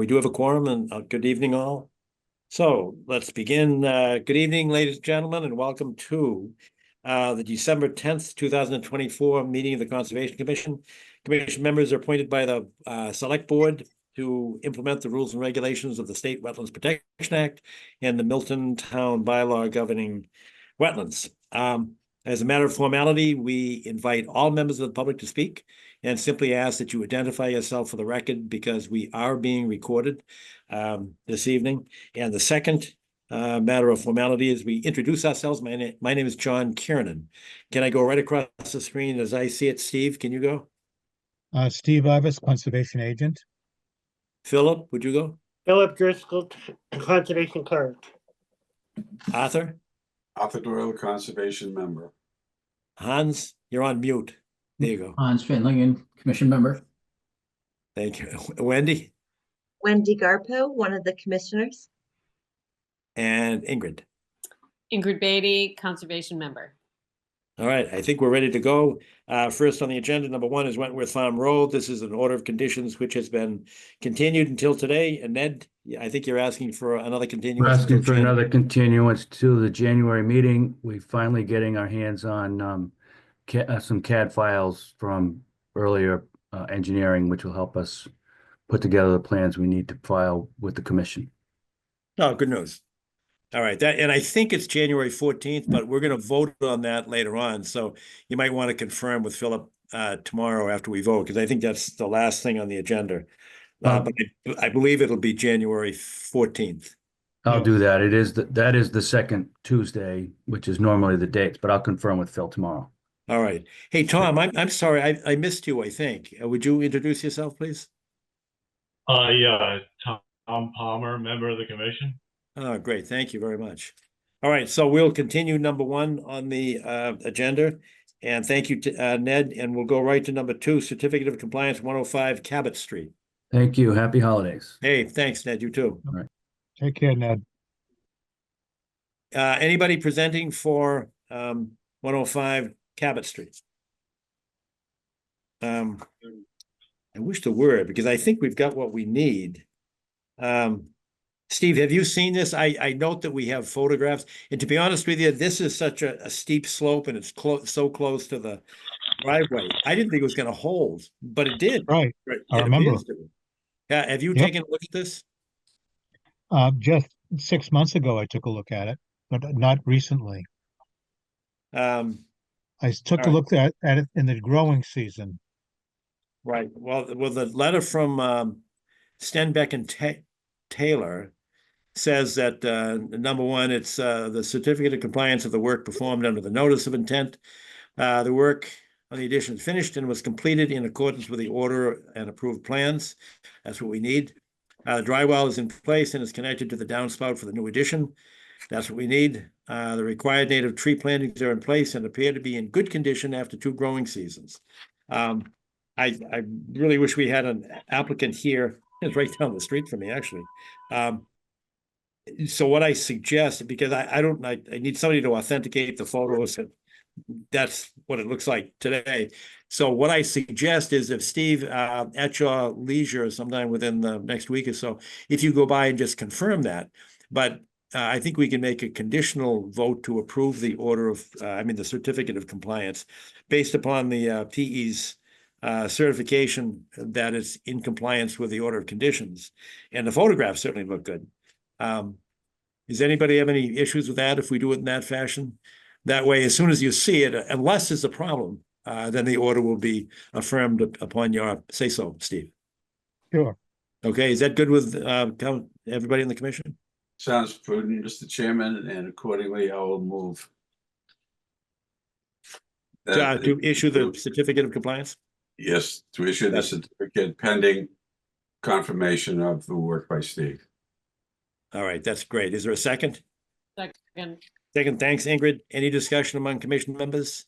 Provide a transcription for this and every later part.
We do have a quorum, and good evening all. So let's begin. Good evening, ladies and gentlemen, and welcome to the December 10th, 2024 meeting of the Conservation Commission. Commission members are appointed by the Select Board to implement the rules and regulations of the State Wetlands Protection Act and the Milton Town Bylaw governing wetlands. As a matter of formality, we invite all members of the public to speak and simply ask that you identify yourself for the record because we are being recorded this evening. And the second matter of formality is we introduce ourselves. My name is John Kiernan. Can I go right across the screen as I see it? Steve, can you go? Steve Ivis, Conservation Agent. Philip, would you go? Philip Driscoll, Conservation Clerk. Arthur? Arthur Doyle, Conservation Member. Hans, you're on mute. There you go. Hans Finlingen, Commission Member. Thank you. Wendy? Wendy Garpo, one of the commissioners. And Ingrid? Ingrid Beatty, Conservation Member. All right, I think we're ready to go. First on the agenda, number one is Wentworth Farm Road. This is an order of conditions which has been continued until today. And Ned, I think you're asking for another continuance. We're asking for another continuance to the January meeting. We're finally getting our hands on some CAD files from earlier engineering, which will help us put together the plans we need to file with the commission. Oh, good news. All right, and I think it's January 14th, but we're going to vote on that later on. So you might want to confirm with Philip tomorrow after we vote, because I think that's the last thing on the agenda. But I believe it'll be January 14th. I'll do that. That is the second Tuesday, which is normally the dates, but I'll confirm with Phil tomorrow. All right. Hey, Tom, I'm sorry, I missed you, I think. Would you introduce yourself, please? Yeah, Tom Palmer, member of the commission. Oh, great. Thank you very much. All right, so we'll continue number one on the agenda. And thank you to Ned, and we'll go right to number two, Certificate of Compliance 105 Cabot Street. Thank you. Happy holidays. Hey, thanks, Ned. You too. All right. Take care, Ned. Anybody presenting for 105 Cabot Street? I wish there were, because I think we've got what we need. Steve, have you seen this? I note that we have photographs, and to be honest with you, this is such a steep slope, and it's so close to the driveway. I didn't think it was going to hold, but it did. Right, I remember. Yeah, have you taken a look at this? Just 6 months ago, I took a look at it, but not recently. I took a look at it in the growing season. Right. Well, the letter from Stenbeck and Taylor says that number one, it's the certificate of compliance of the work performed under the notice of intent. The work on the addition is finished and was completed in accordance with the order and approved plans. That's what we need. The dry well is in place and is connected to the downspout for the new addition. That's what we need. The required native tree plantings are in place and appear to be in good condition after 2 growing seasons. I really wish we had an applicant here. It's right down the street from me, actually. So what I suggest, because I need somebody to authenticate the photos, and that's what it looks like today. So what I suggest is if Steve, at your leisure sometime within the next week or so, if you go by and just confirm that. But I think we can make a conditional vote to approve the order of, the certificate of compliance based upon the PE's certification that it's in compliance with the order of conditions. And the photographs certainly look good. Does anybody have any issues with that if we do it in that fashion? That way, as soon as you see it, unless there's a problem, then the order will be affirmed upon your say-so, Steve. Sure. Okay, is that good with everybody in the commission? Sounds prudent, Mr. Chairman, and accordingly, I will move. To issue the certificate of compliance? Yes, to issue the certificate pending confirmation of the work by Steve. All right, that's great. Is there a second? Second. Second, thanks, Ingrid. Any discussion among commission members?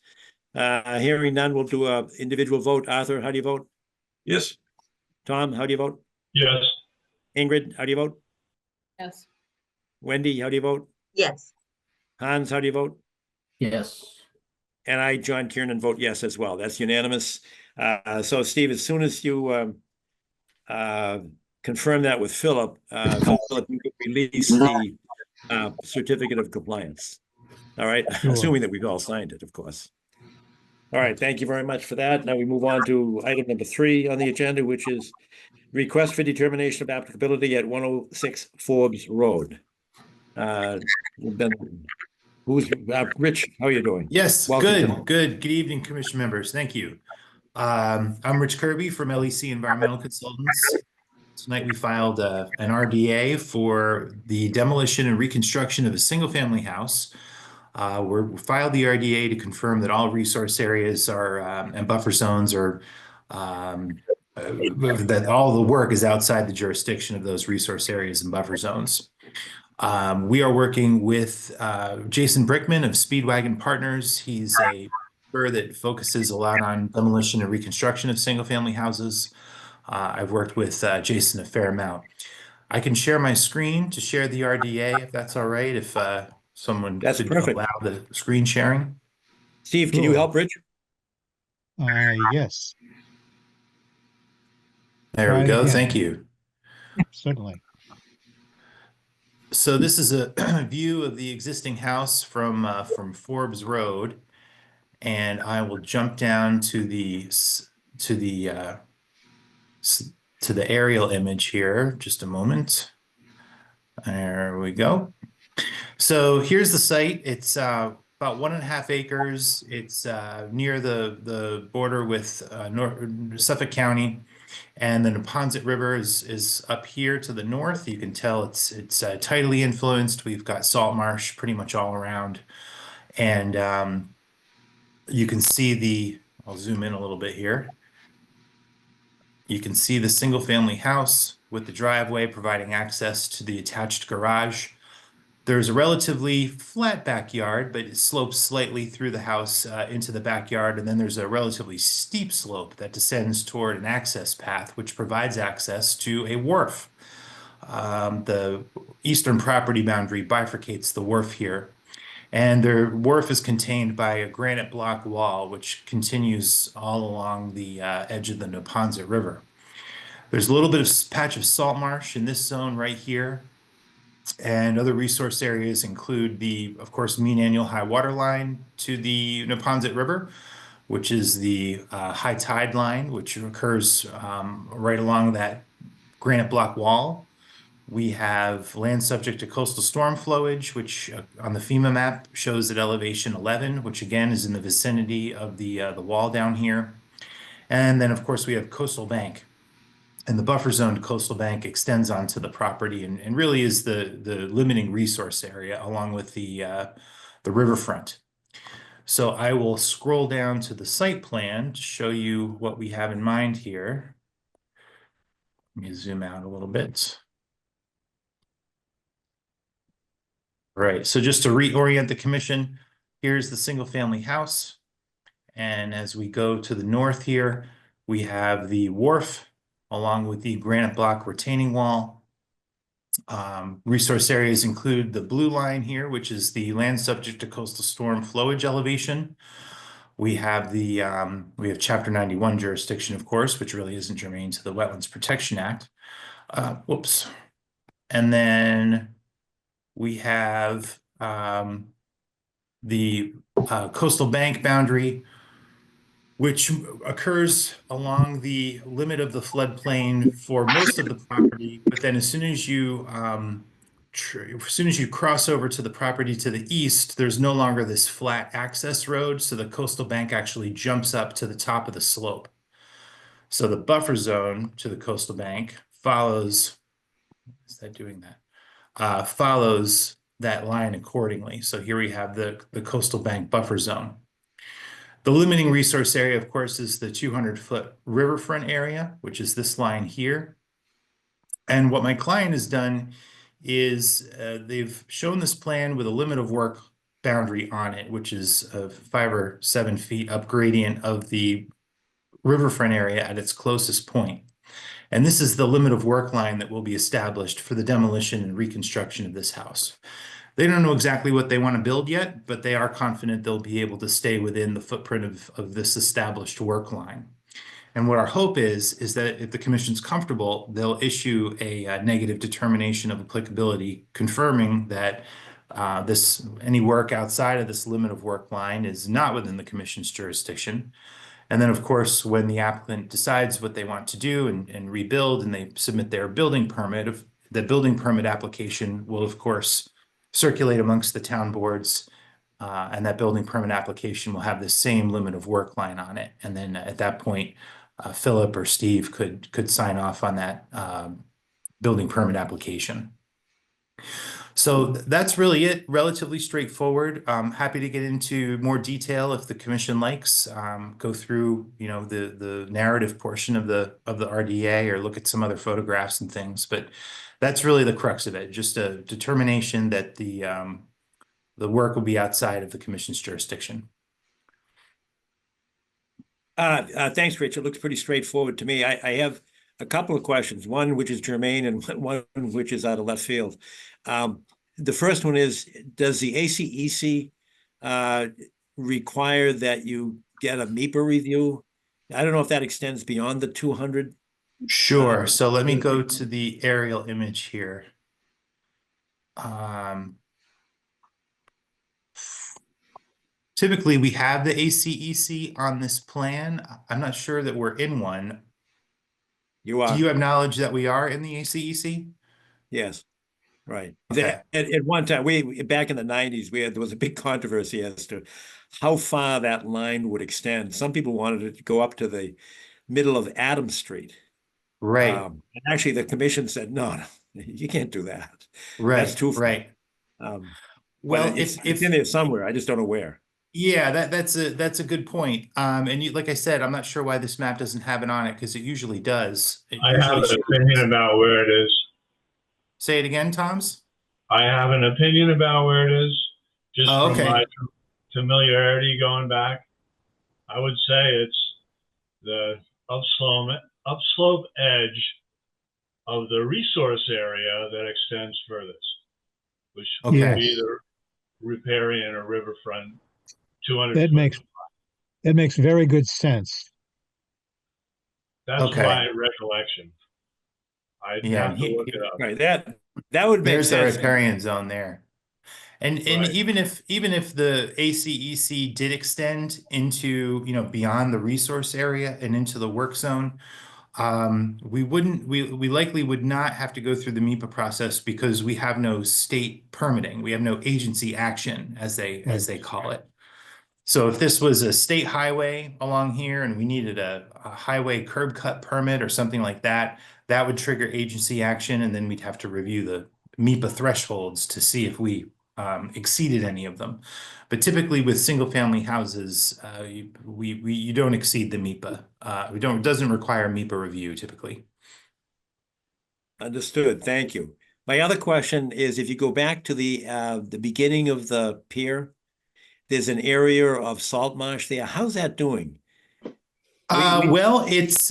Hearing none, we'll do an individual vote. Arthur, how do you vote? Yes. Tom, how do you vote? Yes. Ingrid, how do you vote? Yes. Wendy, how do you vote? Yes. Hans, how do you vote? Yes. And I, John Kiernan, vote yes as well. That's unanimous. So Steve, as soon as you confirm that with Philip. Philip, you could release the certificate of compliance. All right, Sure. assuming that we've all signed it, of course. All right, thank you very much for that. Now we move on to item number 3 on the agenda, which is request for determination of applicability at 106 Forbes Road. Rich, how are you doing? Yes, Welcome. good evening, commission members. Thank you. I'm Rich Kirby from LEC Environmental Consultants. Tonight we filed an RDA for the demolition and reconstruction of a single-family house. We filed the RDA to confirm that all resource areas are and buffer zones are that all the work is outside the jurisdiction of those resource areas and buffer zones. We are working with Jason Brickman of Speedwagon Partners. He's a firm that focuses a lot on demolition and reconstruction of single-family houses. I've worked with Jason a fair amount. I can share my screen to share the RDA if that's all right, if someone That's could perfect. allow the screen sharing. Steve, can you Sure. help Rich? Yes, There we Try go. again. Thank you. certainly. So this is a view of the existing house from Forbes Road, and I will jump down to the aerial image here. Just a moment. There we go. So here's the site. It's about 1.5 acres. It's near the border with Suffolk County. And the Neponset River is up here to the north. You can tell it's tidally influenced. We've got salt marsh pretty much all around. And you can see I'll zoom in a little bit here. You can see the single family house with the driveway providing access to the attached garage. There's a relatively flat backyard, but it slopes slightly through the house into the backyard. And then there's a relatively steep slope that descends toward an access path, which provides access to a wharf. The eastern property boundary bifurcates the wharf here. And the wharf is contained by a granite block wall, which continues all along the edge of the Neponset River. There's a little bit of patch of salt marsh in this zone right here. And other resource areas include of course, mean annual high water line to the Neponset River, which is the high tide line, which occurs right along that granite block wall. We have land subject to coastal storm flowage, which on the FEMA map shows at elevation 11, which again is in the vicinity of the wall down here. And then, of course, we have coastal bank. And the buffer zone coastal bank extends onto the property and really is the limiting resource area along with the riverfront. So I will scroll down to the site plan to show you what we have in mind here. Let me zoom out a little bit. Right, so just to reorient the commission, here's the single family house. And as we go to the north here, we have the wharf along with the granite block retaining wall. Resource areas include the blue line here, which is the land subject to coastal storm flowage elevation. We have we have Chapter 91 jurisdiction, of course, which really isn't germane to the Wetlands Protection Act. Whoops. And then we have the coastal bank boundary, which occurs along the limit of the floodplain for most of the property. But then as soon as you cross over to the property to the east, there's no longer this flat access road. So the coastal bank actually jumps up to the top of the slope. So the buffer zone to the coastal bank follows, is that doing that? Follows that line accordingly. So here we have the coastal bank buffer zone. The limiting resource area, of course, is the 200-foot riverfront area, which is this line here. And what my client has done is they've shown this plan with a limit of work boundary on it, which is 5 or 7 feet up gradient of the riverfront area at its closest point. And this is the limit of work line that will be established for the demolition and reconstruction of this house. They don't know exactly what they want to build yet, but they are confident they'll be able to stay within the footprint of this established work line. And what our hope is that if the commission's comfortable, they'll issue a negative determination of applicability, confirming that any work outside of this limit of work line is not within the commission's jurisdiction. And then, of course, when the applicant decides what they want to do and rebuild, and they submit their building permit, the building permit application will, of course, circulate amongst the town boards, and that building permit application will have the same limit of work line on it. And then at that point, Philip or Steve could sign off on that building permit application. So that's really it. Relatively straightforward. Happy to get into more detail if the commission likes. Go through, the narrative portion of the RDA, or look at some other photographs and things. But that's really the crux of it. Just a determination that the work will be outside of the commission's jurisdiction. Thanks, Rich. It looks pretty straightforward to me. I have a couple of questions, one which is germane and one which is out of left field. The first one is, does the ACEC require that you get a MIPA review? I don't know if that extends beyond the 200. Sure. So let me go to the aerial image here. Typically, we have the ACEC on this plan. I'm not sure that we're in one. You are. Do you have knowledge that we are in the ACEC? Yes. Right. Okay. At one time, we back in the 90s, there was a big controversy as to how far that line would extend. Some people wanted it to go up to the middle of Adams Street. Right. And actually, the commission said, no, you can't do that. Right. That's too far. Right. Well, it's in there somewhere. I just don't know where. Yeah, that's a good point. And like I said, I'm not sure why this map doesn't have it on it, because it usually does. I have an opinion about where it is. Say it again, Toms. I have an opinion about where it is, just from okay. my familiarity going back. I would say it's the upslope edge of the resource area that extends furthest, which would be the riparian or riverfront 200. That makes very good sense. That's my recollection. I'd have to look it up. Right, that would make sense. There's the riparian zone there. And even if the ACEC did extend into, beyond the resource area and into the work zone, we likely would not have to go through the MIPA process, because we have no state permitting. We have no agency action, as they call it. So if this was a state highway along here and we needed a highway curb cut permit or something like that, that would trigger agency action, and then we'd have to review the MIPA thresholds to see if we exceeded any of them. But typically with single family houses, you don't exceed the MIPA. It doesn't require MIPA review typically. Understood. Thank you. My other question is, if you go back to the beginning of the pier, there's an area of salt marsh there. How's that doing? Well, it's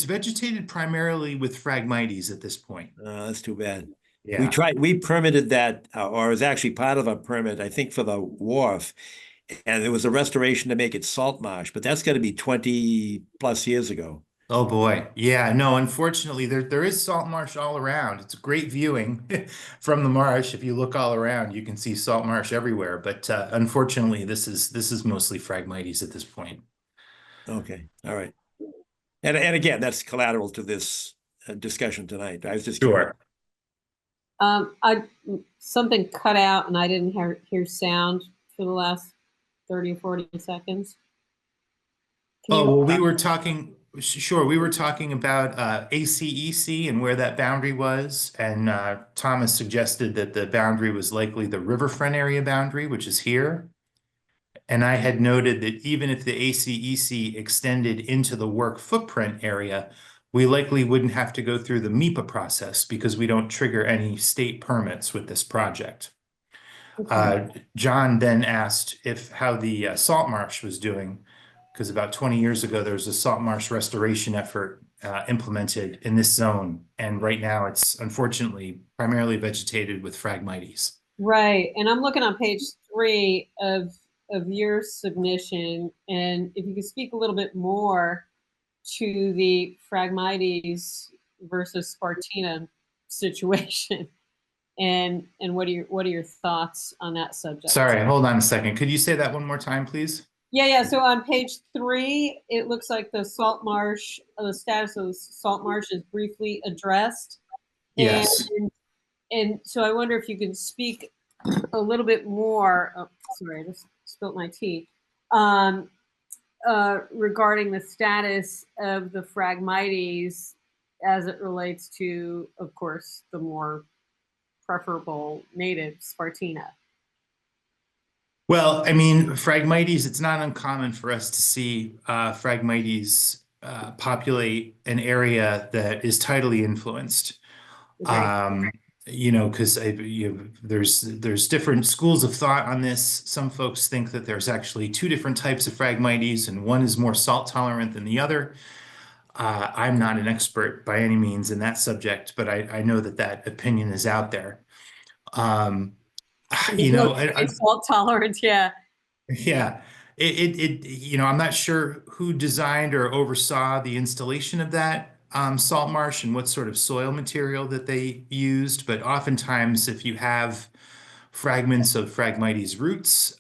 vegetated primarily with Phragmites at this point. That's too bad. Yeah. We permitted that, or it was actually part of a permit, I think, for the wharf. And there was a restoration to make it salt marsh, but that's got to be 20 plus years ago. Oh boy. Yeah, no, unfortunately there is salt marsh all around. It's great viewing from the marsh. If you look all around, you can see salt marsh everywhere. But unfortunately, this is mostly Phragmites at this point. Okay. All right. And again, that's collateral to this discussion tonight. I was just sure. Something cut out and I didn't hear sound for the last 30 or 40 seconds. Well, we were talking. Sure, we were talking about ACEC and where that boundary was, and Thomas suggested that the boundary was likely the riverfront area boundary, which is here. And I had noted that even if the ACEC extended into the work footprint area, we likely wouldn't have to go through the MIPA process, because we don't trigger any state permits with this project. Okay. John then asked how the salt marsh was doing, because about 20 years ago, there was a salt marsh restoration effort implemented in this zone. And right now it's unfortunately primarily vegetated with Phragmites. Right. And I'm looking on page 3 of your submission. And if you could speak a little bit more to the Phragmites versus Spartina situation. And what are your thoughts on that subject? Sorry, hold on a second. Could you say that one more time, please? Yeah. So on page 3, it looks like the salt marsh, the status of the salt marsh is briefly addressed. Yes. And so I wonder if you can speak a little bit more. Oh, sorry, I just spilt my tea. Regarding the status of the Phragmites as it relates to, of course, the more preferable native Spartina. Well, I mean, Phragmites, it's not uncommon for us to see Phragmites populate an area that is tidally influenced. Okay. You know, because there's different schools of thought on this. Some folks think that there's actually 2 different types of Phragmites, and one is more salt tolerant than the other. I'm not an expert by any means in that subject, but I know that opinion is out there. You know, It's salt tolerant, yeah. yeah, you know, I'm not sure who designed or oversaw the installation of that salt marsh and what sort of soil material that they used, but oftentimes if you have fragments of Phragmites roots,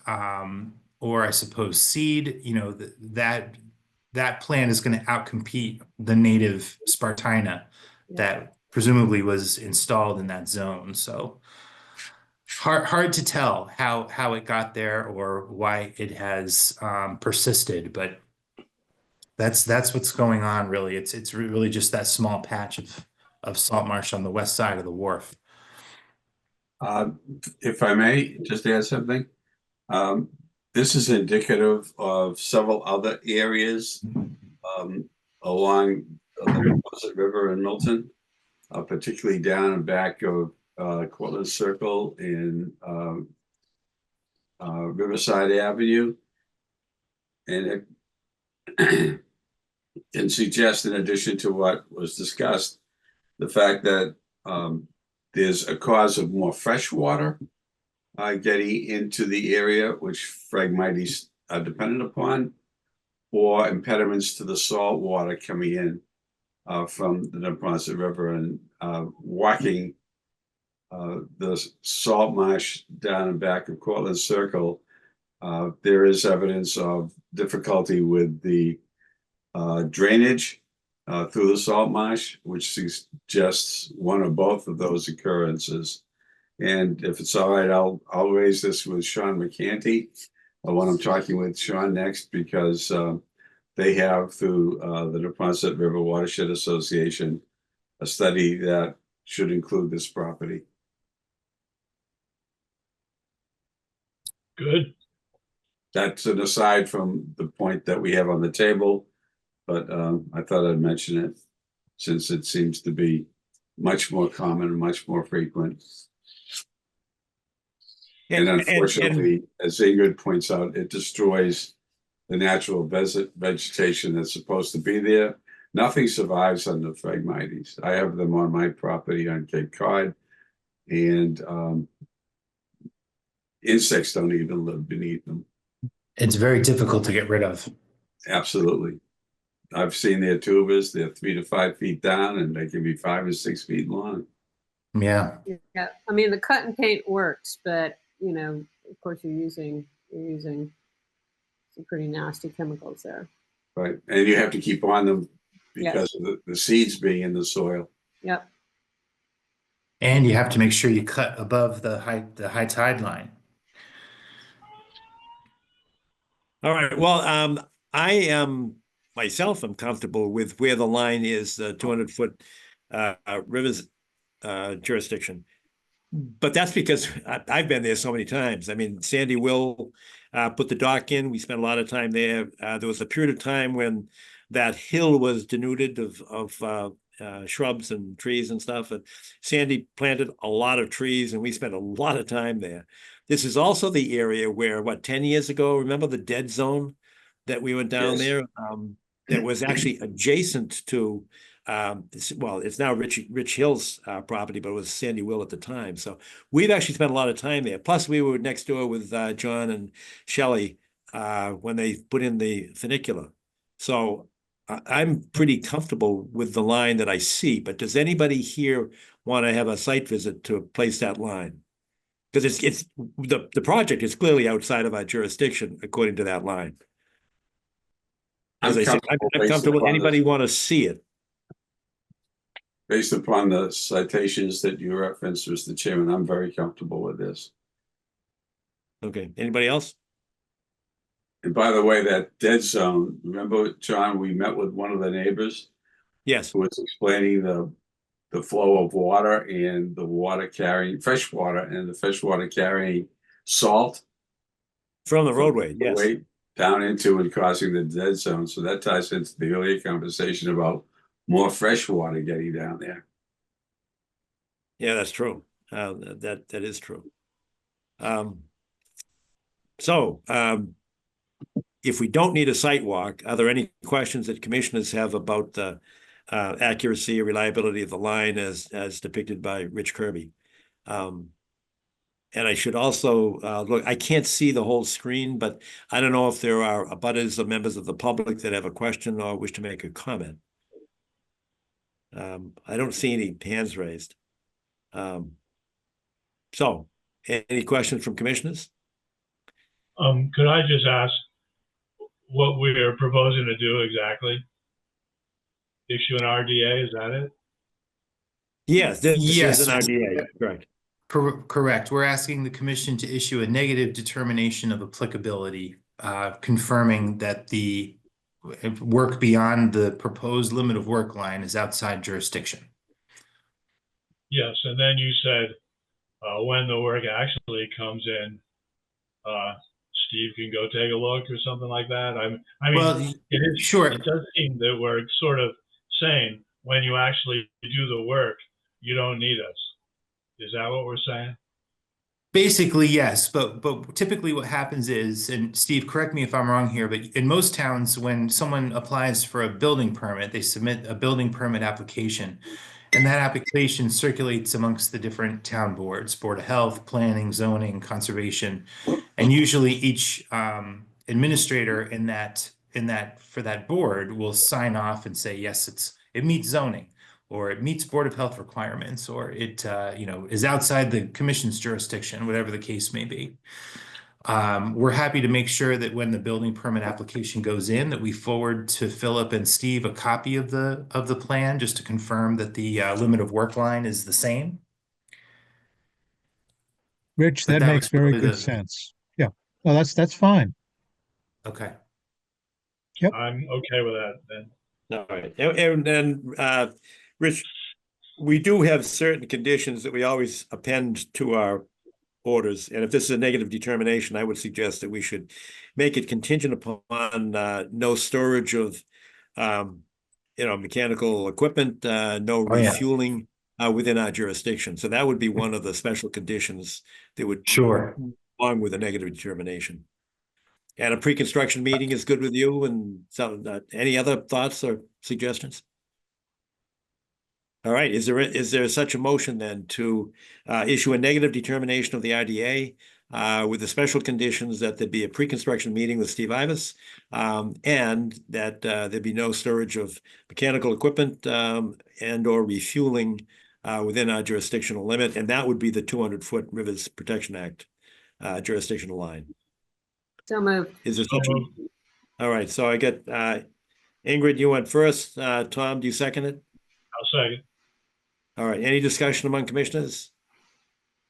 or I suppose seed, you know, that plant is going to outcompete the native Spartina that presumably was installed in that zone. So hard to tell how it got there or why it has persisted, but that's what's going on really. It's really just that small patch of salt marsh on the west side of the wharf. If I may just add something, this is indicative of several other areas along the River in Milton, particularly down and back of Cortlandt Circle in Riverside Avenue, and it can suggest, in addition to what was discussed, the fact that there's a cause of more fresh water getting into the area, which Phragmites are dependent upon, or impediments to the salt water coming in from the Neponset River, and walking the salt marsh down and back of Cortlandt Circle. There is evidence of difficulty with the drainage through the salt marsh, which suggests one or both of those occurrences. And if it's all right, I'll raise this with Sean McCanty when I'm talking with Sean next, because they have, through the Neponset River Watershed Association, a study that should include this property. Good. That's an aside from the point that we have on the table, but I thought I'd mention it since it seems to be much more common and much more frequent. And unfortunately, as Ingrid points out, it destroys the natural vegetation that's supposed to be there. Nothing survives on the Phragmites. I have them on my property on Cape Cod, and insects don't even live beneath them. It's very difficult to get rid of. Absolutely. I've seen their tubers. They're 3 to 5 feet down, and they can be 5 or 6 feet long. Yeah. Yeah. I mean, the cut and paint works, but you know, of course, you're using some pretty nasty chemicals there. Right, and you have to keep on them because of the seeds being in the soil. Yep. And you have to make sure you cut above the high tide line. All right. Well, I am myself am comfortable with where the line is, the 200-foot rivers jurisdiction. But that's because I've been there so many times. I mean, Sandy Will put the dock in. We spent a lot of time there. There was a period of time when that hill was denuded of shrubs and trees and stuff. And Sandy planted a lot of trees, and we spent a lot of time there. This is also the area where, 10 years ago, remember the dead zone that we went down there? That was actually adjacent to, well, it's now Rich Hill's property, but it was Sandy Will at the time. So we've actually spent a lot of time there. Plus, we were next door with John and Shelley when they put in the funicular. So I'm pretty comfortable with the line that I see, but does anybody here want to have a site visit to place that line? Because it's the project is clearly outside of our jurisdiction according to that line. As I said, I'm comfortable. Anybody want to see it? Based upon the citations that you referenced, Mr. Chairman, I'm very comfortable with this. Okay, anybody else? And by the way, that dead zone, remember, John, we met with one of the neighbors Yes. who was explaining the flow of water and the water carrying fresh water and the fresh water carrying salt From the roadway, yes. way down into and causing the dead zone. So that ties into the earlier conversation about more fresh water getting down there. Yeah, that's true. That is true. So if we don't need a site walk, are there any questions that commissioners have about the accuracy or reliability of the line as depicted by Rich Kirby? And I should also look, I can't see the whole screen, but I don't know if there are abutters or members of the public that have a question or wish to make a comment. I don't see any hands raised. So any questions from commissioners? Could I just ask what we're proposing to do exactly? Issue an RDA, is that it? Yes, this Yes. is an RDA, correct. Correct. We're asking the commission to issue a negative determination of applicability, confirming that the work beyond the proposed limit of work line is outside jurisdiction. Yes, and then you said when the work actually comes in, Steve can go take a look or something like that. I mean, Well, it is sure. It does seem that we're sort of saying when you actually do the work, you don't need us. Is that what we're saying? Basically, yes, but typically what happens is, and Steve, correct me if I'm wrong here, but in most towns, when someone applies for a building permit, they submit a building permit application, and that application circulates amongst the different town boards, Board of Health, Planning, Zoning, Conservation, and usually each administrator in that for that board will sign off and say, yes, it meets zoning, or it meets Board of Health requirements, or it is outside the commission's jurisdiction, whatever the case may be. We're happy to make sure that when the building permit application goes in, that we forward to Philip and Steve a copy of the plan, just to confirm that the limit of work line is the same. Rich, But that that makes was very probably good sense. Yeah, well, that's fine. Okay. I'm okay with that then. All right, and then Rich, we do have certain conditions that we always append to our orders, and if this is a negative determination, I would suggest that we should make it contingent upon no storage of mechanical equipment, no refueling within our jurisdiction. So that would be one of the special conditions that would Sure. along with a negative determination. And a pre-construction meeting is good with you, and so any other thoughts or suggestions? All right, is there such a motion then to issue a negative determination of the RDA with the special conditions that there be a pre-construction meeting with Steve Ivas, and that there be no storage of mechanical equipment and or refueling within our jurisdictional limit, and that would be the 200-foot Rivers Protection Act jurisdictional line. So moved. Is there such a... All right, so I get Ingrid, you went first. Tom, do you second it? I'll second. All right, any discussion among commissioners?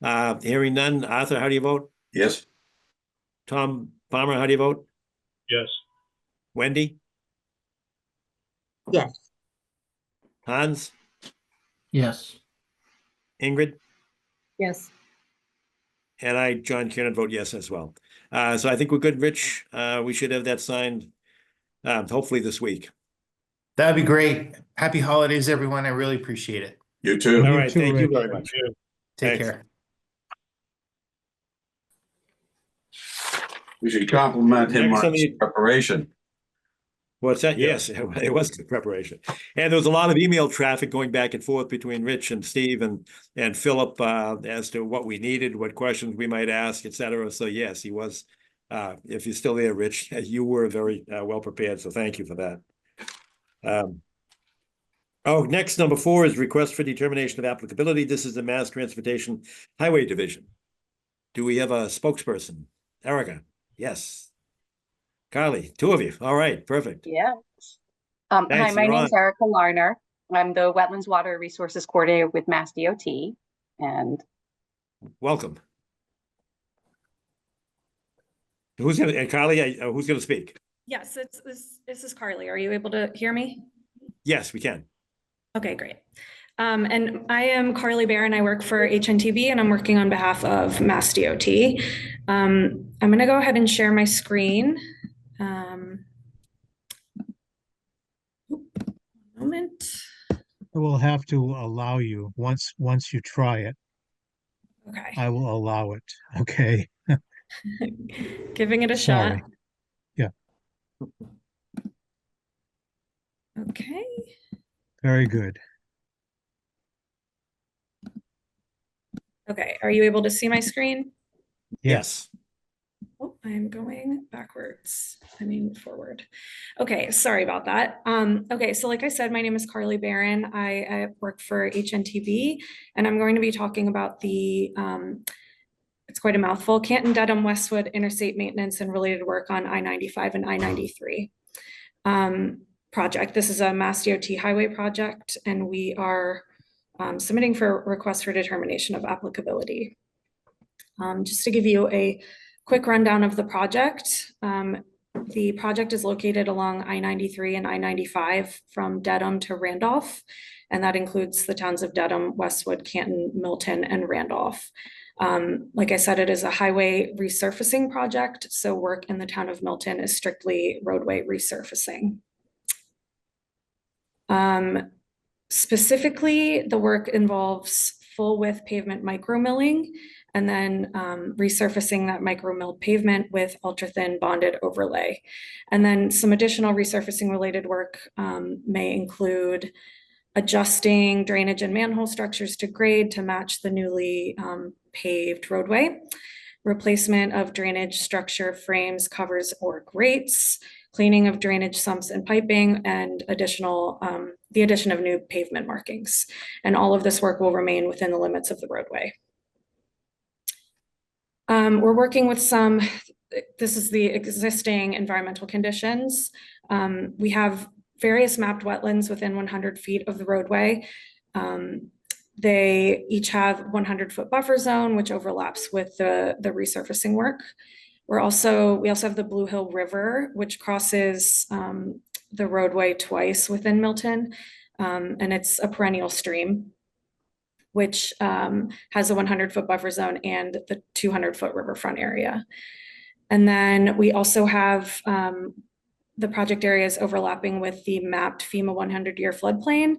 Hearing none. Arthur, how do you vote? Yes. Tom Palmer, how do you vote? Yes. Wendy? Yes. Hans? Yes. Ingrid? Yes. And I, John Kieran, vote yes as well. So I think we're good, Rich. We should have that signed hopefully this week. That'd be great. Happy holidays, everyone. I really appreciate it. You too. All right, too, thank you Rich. very much. Take Thanks. care. We should compliment him Next on on his the- preparation. What's that? Yes, it was good preparation. And there was a lot of email traffic going back and forth between Rich and Steve and Philip as to what we needed, what questions we might ask, et cetera. So yes, he was, if you're still there, Rich, you were very well prepared. So thank you for that. Oh, next, number 4 is request for determination of applicability. This is the Mass Transportation Highway Division. Do we have a spokesperson? Erica? Yes. Carly, 2 of you. All right, perfect. Yes. Hi, Thanks, my you're name's on. Erica Larner. I'm the Wetlands Water Resources Coordinator with Mass DOT. And Welcome. Who's gonna, Carly, who's gonna speak? Yes, this is Carly. Are you able to hear me? Yes, we can. Okay, great. And I am Carly Barron. I work for HNTV and I'm working on behalf of Mass DOT. I'm going to go ahead and share my screen. Moment. I will have to allow you once you try it. Okay. I will allow it. Okay. Giving it a Sorry. shot. Yeah. Okay. Very good. Okay. Are you able to see my screen? Yes. Oh, I'm going backwards. I mean forward. Okay, sorry about that. Okay, so like I said, my name is Carly Barron. I work for HNTV, and I'm going to be talking about the, it's quite a mouthful, Canton-Dedham Westwood Interstate Maintenance and related work on I-95 and I-93 project. This is a Mass DOT highway project, and we are submitting for request for determination of applicability. Just to give you a quick rundown of the project. The project is located along I-93 and I-95 from Dedham to Randolph, and that includes the towns of Dedham, Westwood, Canton, Milton, and Randolph. Like I said, it is a highway resurfacing project, so work in the town of Milton is strictly roadway resurfacing. Specifically, the work involves full width pavement micromilling and then resurfacing that micro-milled pavement with ultra-thin bonded overlay. And then some additional resurfacing related work may include adjusting drainage and manhole structures to grade to match the newly paved roadway, replacement of drainage structure frames, covers, or grates, cleaning of drainage sumps and piping, and the addition of new pavement markings. And all of this work will remain within the limits of the roadway. We're working with this is the existing environmental conditions. We have various mapped wetlands within 100 feet of the roadway. They each have 100-foot buffer zone, which overlaps with the resurfacing work. We also have the Blue Hill River, which crosses the roadway twice within Milton, and it's a perennial stream, which has a 100-foot buffer zone and the 200-foot riverfront area. And then we also have the project areas overlapping with the mapped FEMA 100-year floodplain,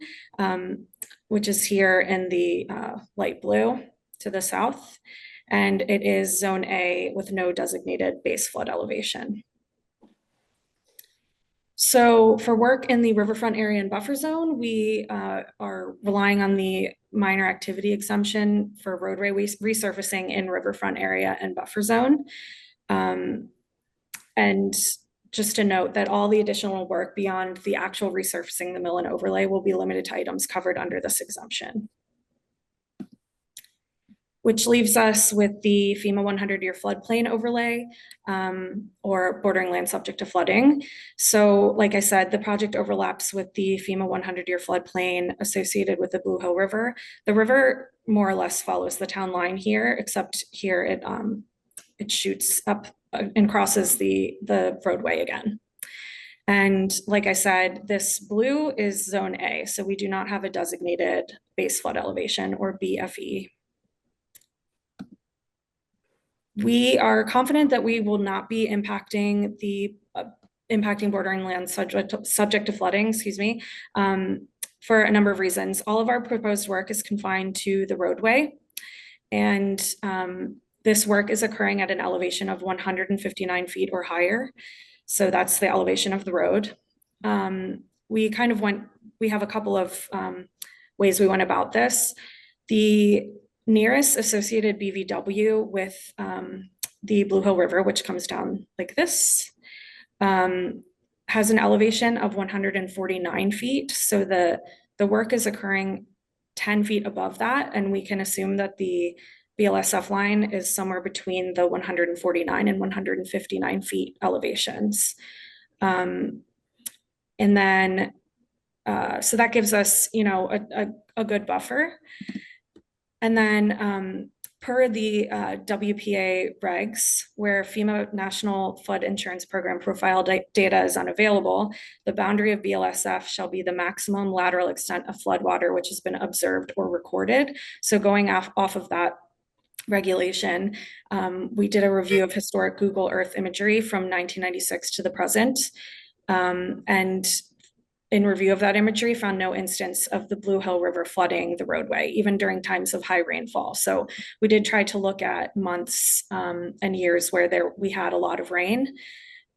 which is here in the light blue to the south. And it is Zone A with no designated base flood elevation. So for work in the riverfront area and buffer zone, we are relying on the minor activity exemption for roadway resurfacing in riverfront area and buffer zone. And just to note that all the additional work beyond the actual resurfacing, the mill and overlay, will be limited to items covered under this exemption. Which leaves us with the FEMA 100-year floodplain overlay, or bordering land subject to flooding. So like I said, the project overlaps with the FEMA 100-year floodplain associated with the Blue Hill River. The river more or less follows the town line here, except here it shoots up and crosses the roadway again. And like I said, this blue is Zone A, so we do not have a designated base flood elevation, or BFE. We are confident that we will not be impacting bordering land subject to flooding, for a number of reasons. All of our proposed work is confined to the roadway, and this work is occurring at an elevation of 159 feet or higher. So that's the elevation of the road. We have a couple of ways we went about this. The nearest associated BVW with the Blue Hill River, which comes down like this, has an elevation of 149 feet. So the work is occurring 10 feet above that, and we can assume that the BLSF line is somewhere between the 149 and 159 feet elevations. And then, so that gives us, you know, a good buffer. And then per the WPA regs, where FEMA National Flood Insurance Program profile data is unavailable, the boundary of BLSF shall be the maximum lateral extent of floodwater which has been observed or recorded. So going off of that regulation, we did a review of historic Google Earth imagery from 1996 to the present. And in review of that imagery, found no instance of the Blue Hill River flooding the roadway, even during times of high rainfall. So we did try to look at months and years where we had a lot of rain.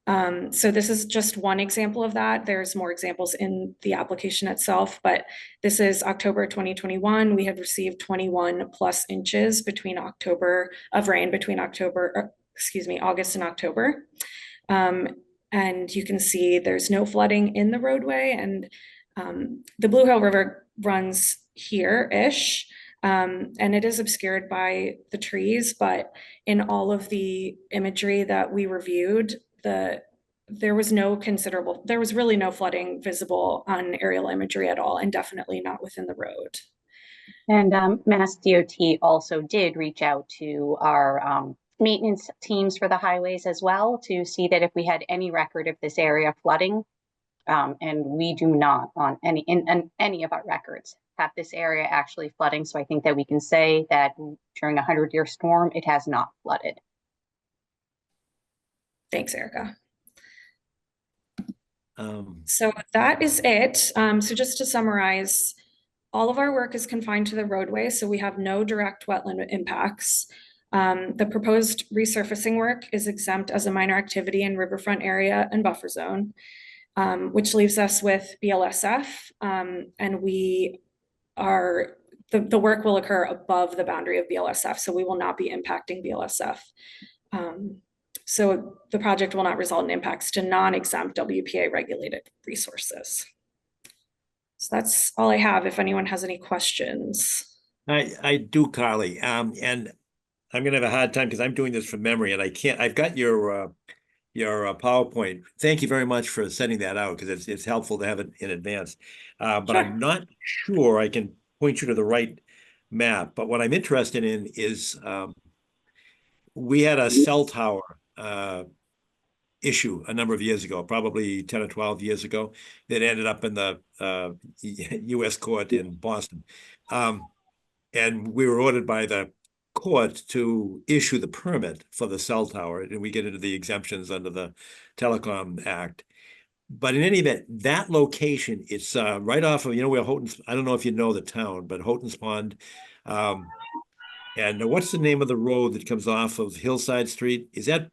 So this is just one example of that. There's more examples in the application itself, but this is October 2021. We had received 21 plus inches between August and October. And you can see there's no flooding in the roadway, and the Blue Hill River runs here-ish, and it is obscured by the trees, but in all of the imagery that we reviewed, there was really no flooding visible on aerial imagery at all, and definitely not within the road. And Mass DOT also did reach out to our maintenance teams for the highways as well to see that if we had any record of this area flooding, and we do not on any of our records have this area actually flooding. So I think that we can say that during a 100-year storm, it has not flooded. Thanks, Erica. So that is it. So just to summarize, all of our work is confined to the roadway, so we have no direct wetland impacts. The proposed resurfacing work is exempt as a minor activity in riverfront area and buffer zone, which leaves us with BLSF, and the work will occur above the boundary of BLSF, so we will not be impacting BLSF. So the project will not result in impacts to non-exempt WPA regulated resources. So that's all I have. If anyone has any questions. I do, Carly, and I'm gonna have a hard time because I'm doing this from memory and I can't. I've got your PowerPoint. Thank you very much for sending that out because it's helpful to have it in advance. But Sure. I'm not sure I can point you to the right map. But what I'm interested in is we had a cell tower issue a number of years ago, probably 10 or 12 years ago, that ended up in the U.S. court in Boston. And we were ordered by the court to issue the permit for the cell tower, and we get into the exemptions under the Telecom Act. But in any event, that location, it's right off of, where Houghton's, I don't know if you know the town, but Houghton's Pond. And what's the name of the road that comes off of Hillside Street? Is that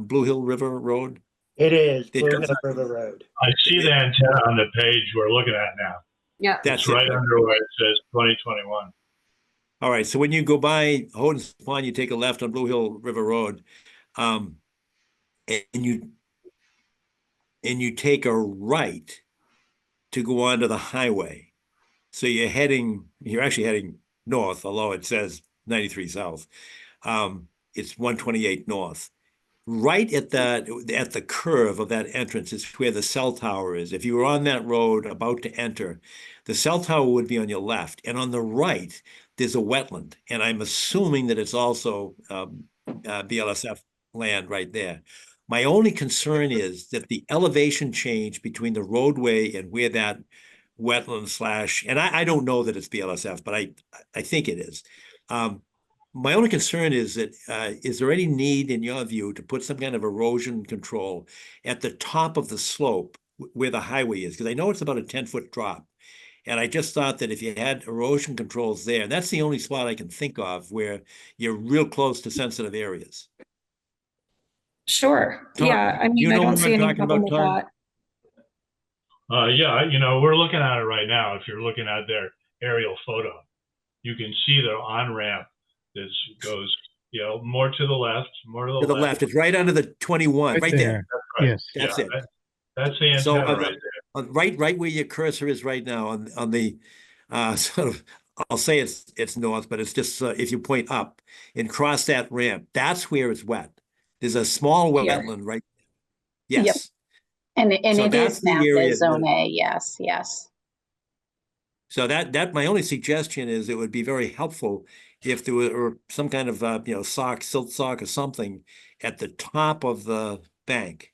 Blue Hill River Road? It is Blue Hill River Road. I see the antenna on the page we're looking at now. Yeah. That's It's right under where it says 2021. All right, so when you go by Houghton's Pond, you take a left on Blue Hill River Road, and you take a right to go onto the highway. So you're actually heading north, although it says 93 south. It's 128 north. Right at the curve of that entrance is where the cell tower is. If you were on that road about to enter, the cell tower would be on your left, and on the right there's a wetland, and I'm assuming that it's also BLSF land right there. My only concern is that the elevation change between the roadway and where that wetland and I don't know that it's BLSF, but I think it is. My only concern is that, is there any need in your view to put some kind of erosion control at the top of the slope where the highway is? Because I know it's about a 10-foot drop. And I just thought that if you had erosion controls there, and that's the only spot I can think of where you're real close to sensitive areas. Sure. Tom, Yeah, I mean, I don't see any problem with that. Yeah, we're looking at it right now. If you're looking at their aerial photo, you can see the on-ramp that goes, more to the left, more to the left. It's right under the 21, right there. Yes. That's it. That's the So antenna right there. right where your cursor is right now on the sort of, I'll say it's north, but it's just if you point up and cross that ramp, that's where it's wet. There's a small Here. wetland right. Yep. Yes. And So it that's is the mapped area as Zone that- A, yes, yes. So that my only suggestion is it would be very helpful if there were some kind of silt sock or something at the top of the bank.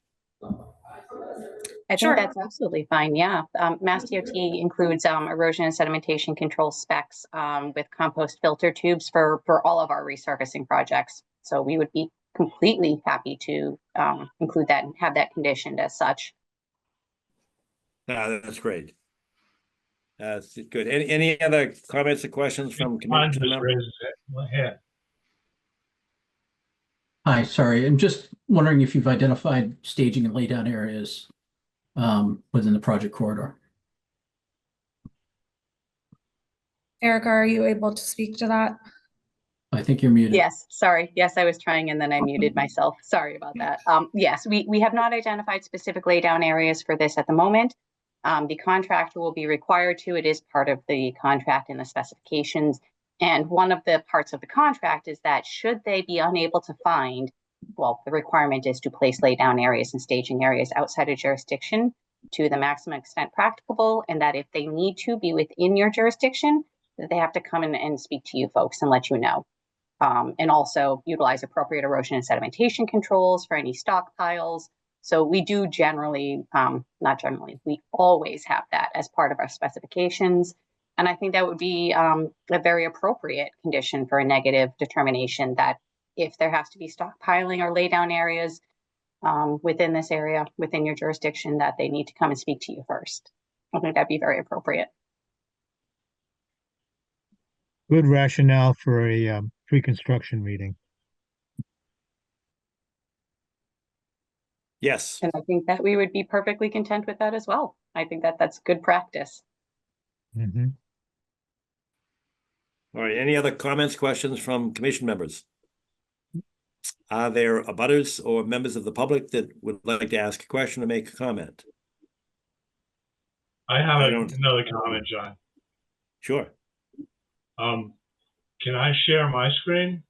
I Sure. think that's absolutely fine, yeah. Mass DOT includes erosion and sedimentation control specs with compost filter tubes for all of our resurfacing projects. So we would be completely happy to include that and have that conditioned as such. That's great. That's good. Any other comments or questions from Mine commission just members? raises it. Go ahead. Hi, sorry. I'm just wondering if you've identified staging and laydown areas within the project corridor. Erica, are you able to speak to that? I think you're muted. Yes, sorry. Yes, I was trying and then I muted myself. Sorry about that. Yes, we have not identified specific laydown areas for this at the moment. The contractor will be required to. It is part of the contract and the specifications. And one of the parts of the contract is that should they be unable to find, well, the requirement is to place laydown areas and staging areas outside of jurisdiction to the maximum extent practicable, and that if they need to be within your jurisdiction, that they have to come in and speak to you folks and let you know. And also utilize appropriate erosion and sedimentation controls for any stockpiles. So we do generally, not generally, we always have that as part of our specifications. And I think that would be a very appropriate condition for a negative determination that if there has to be stockpiling or laydown areas within this area, within your jurisdiction, that they need to come and speak to you first. I think that'd be very appropriate. Good rationale for a pre-construction meeting. Yes. And I think that we would be perfectly content with that as well. I think that that's good practice. Mhm. All right. Any other comments, questions from commission members? Are there abutters or members of the public that would like to ask a question or make a comment? I have I don't- another comment, John. Sure. Can I share my screen?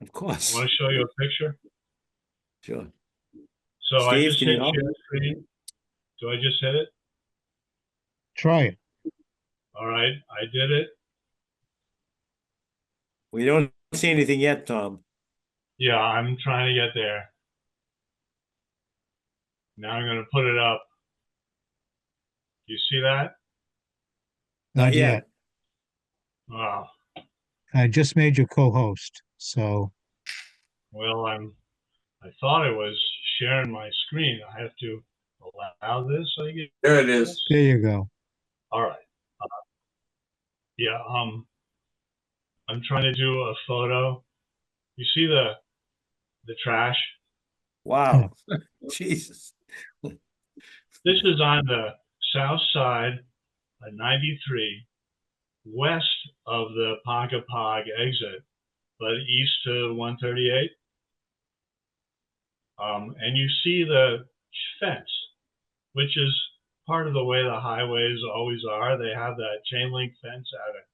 Of I course. want to show you a picture. Sure. So I Steve, just can hit you help? share screen. Do I just hit it? Try it. All right, I did it. We don't see anything yet, Tom. Yeah, I'm trying to get there. Now I'm going to put it up. You see that? Not yet. yet. Wow. I just made you co-host, so Well, I thought I was sharing my screen. I have to allow this, I guess. There it is. there you go. All right. Yeah, I'm trying to do a photo. You see the trash? Wow. Jesus. This is on the south side of 93, west of the Pog exit, but east to 138. And you see the fence, which is part of the way the highways always are. They have that chain link fence at it.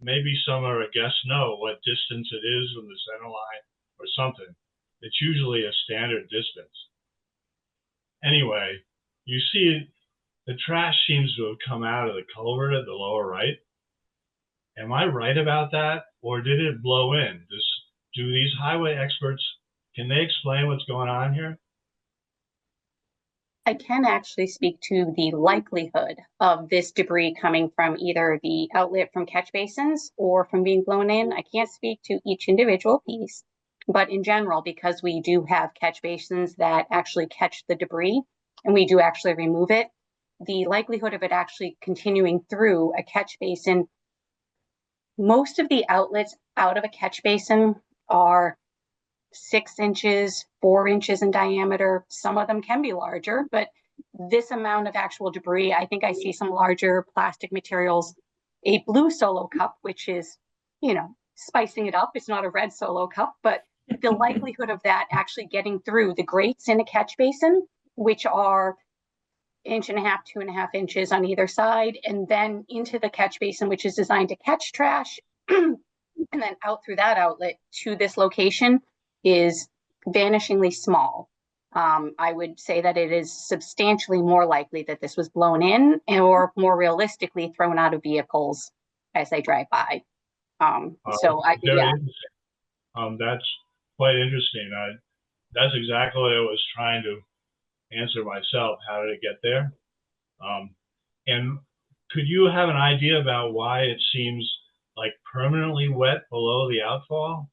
Maybe some of our guests know what distance it is from the center line or something. It's usually a standard distance. Anyway, you see the trash seems to have come out of the culvert at the lower right. Am I right about that? Or did it blow in? Do these highway experts, can they explain what's going on here? I can actually speak to the likelihood of this debris coming from either the outlet from catch basins or from being blown in. I can't speak to each individual piece, but in general, because we do have catch basins that actually catch the debris and we do actually remove it, the likelihood of it actually continuing through a catch basin, most of the outlets out of a catch basin are 6 inches, 4 inches in diameter. Some of them can be larger, but this amount of actual debris, I think I see some larger plastic materials, a blue Solo cup, which is, spicing it up. It's not a red Solo cup, but the likelihood of that actually getting through the grates in a catch basin which are 1.5 to 2.5 inches on either side, and then into the catch basin, which is designed to catch trash, and then out through that outlet to this location is vanishingly small. I would say that it is substantially more likely that this was blown in, or more realistically thrown out of vehicles as they drive by. That's quite interesting. That's exactly what I was trying to answer myself. How did it get there? And could you have an idea about why it seems like permanently wet below the outfall?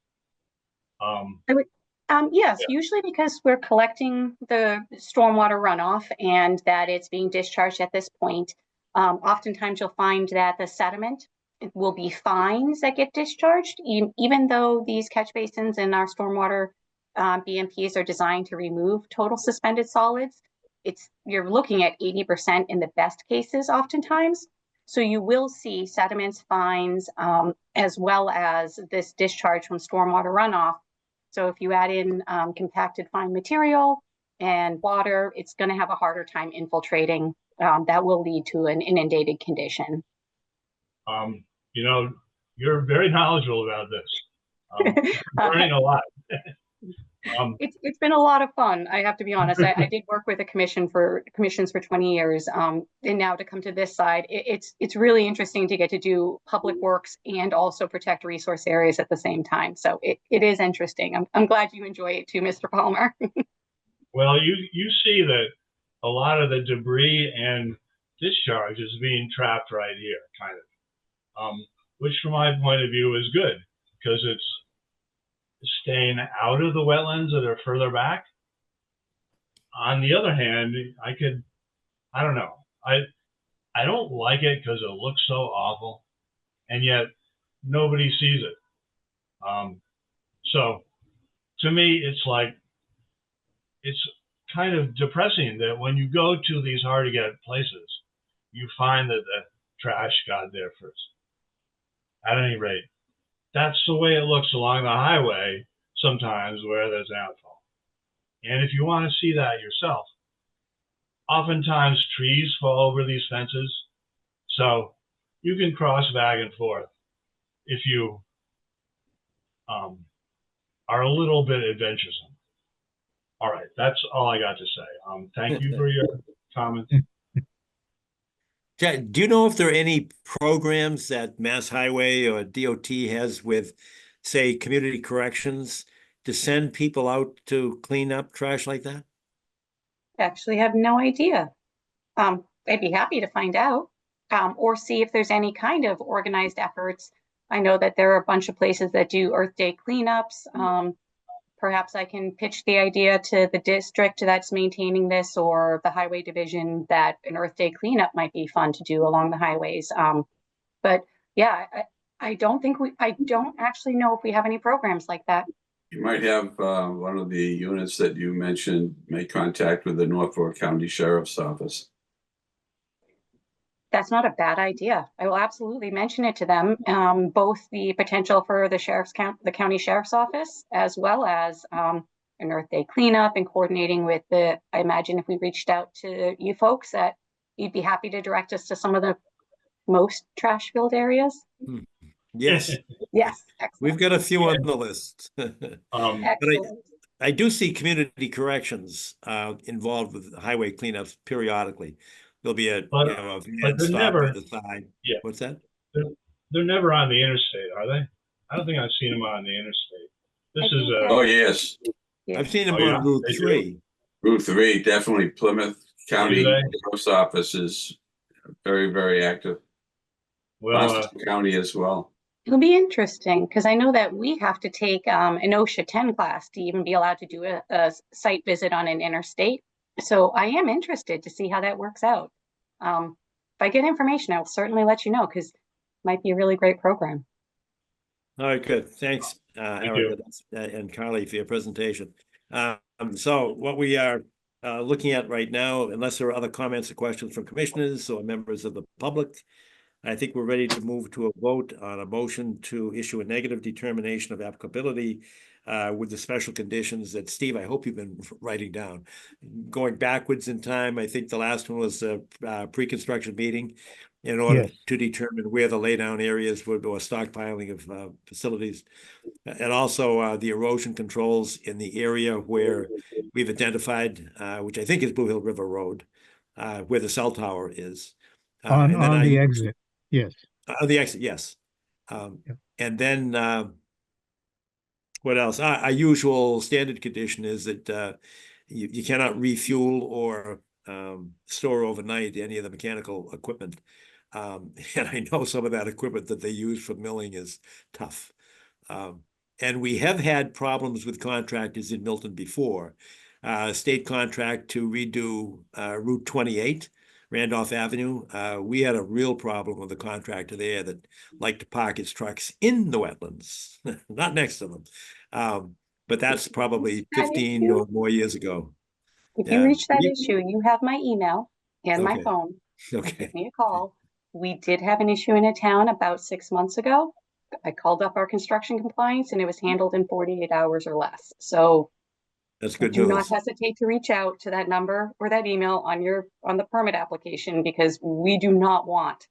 Yes, usually because we're collecting the stormwater runoff and that it's being discharged at this point. Oftentimes you'll find that the sediment will be fines that get discharged, even though these catch basins and our stormwater BMPs are designed to remove total suspended solids. You're looking at 80% in the best cases oftentimes. So you will see sediments, fines, as well as this discharge from stormwater runoff. So if you add in compacted fine material and water, it's going to have a harder time infiltrating. That will lead to an inundated condition. You know, you're very knowledgeable about this. Learning a lot. It's been a lot of fun. I have to be honest. I did work with commissions for 20 years, and now to come to this side, it's really interesting to get to do public works and also protect resource areas at the same time. So it is interesting. I'm glad you enjoy it too, Mr. Palmer. Well, you see that a lot of the debris and discharge is being trapped right here, kind of, which from my point of view is good because it's staying out of the wetlands that are further back. On the other hand, I don't know. I don't like it because it looks so awful, and yet nobody sees it. So to me, it's kind of depressing that when you go to these hard to get places, you find that the trash got there first. At any rate, that's the way it looks along the highway sometimes where there's an outfall. And if you want to see that yourself, oftentimes trees fall over these fences. So you can cross back and forth if you are a little bit adventuresome. All right, that's all I got to say. Thank you for your comments. Jack, do you know if there are any programs that Mass Highway or DOT has with, say, community corrections to send people out to clean up trash like that? Actually have no idea. I'd be happy to find out, or see if there's any kind of organized efforts. I know that there are a bunch of places that do Earth Day cleanups. Perhaps I can pitch the idea to the district that's maintaining this or the highway division that an Earth Day cleanup might be fun to do along the highways. But yeah, I don't actually know if we have any programs like that. You might have one of the units that you mentioned make contact with the Norfolk County Sheriff's Office. That's not a bad idea. I will absolutely mention it to them, both the potential for the county sheriff's office, as well as an Earth Day cleanup and coordinating with I imagine if we reached out to you folks that you'd be happy to direct us to some of the most trash-filled areas. Yes. Yes. Excellent. We've got a few on the list. Excellent. I do see community corrections involved with highway cleanups periodically. There'll be a van stop at the side. Yeah. What's that? They're never on the interstate, are they? I don't think I've seen them on the interstate. This is Oh yes, I've seen them on Route 3. Route 3, definitely. Plymouth County Sheriff's Office is very, very active. Well, County as well. It'll be interesting because I know that we have to take an OSHA 10 class to even be allowed to do a site visit on an interstate. So I am interested to see how that works out. If I get information, I'll certainly let you know because it might be a really great program. All right, good. Thanks, Erica and Carly, for your presentation. So what we are looking at right now, unless there are other comments or questions from commissioners or members of the public, I think we're ready to move to a vote on a motion to issue a negative determination of applicability with the special conditions that, Steve, I hope you've been writing down. Going backwards in time, I think the last one was a pre-construction meeting in order Yes. to determine where the laydown areas would, or stockpiling of facilities. And also the erosion controls in the area where we've identified, which I think is Blue Hill River Road, where the cell tower is. On And then the exit, yes. on the exit, yes. Yep. And then what else? Our usual standard condition is that you cannot refuel or store overnight any of the mechanical equipment. And I know some of that equipment that they use for milling is tough. And we have had problems with contractors in Milton before. State contract to redo Route 28, Randolph Avenue. We had a real problem with the contractor there that liked to park his trucks in the wetlands, not next to them. But that's probably 15 or more years ago. If you reach that issue, you have my email and my Okay. phone. Okay. Give me a call. We did have an issue in a town about 6 months ago. I called up our construction compliance and it was handled in 48 hours or less. So that's good do news. not hesitate to reach out to that number or that email on the permit application, because we do not want,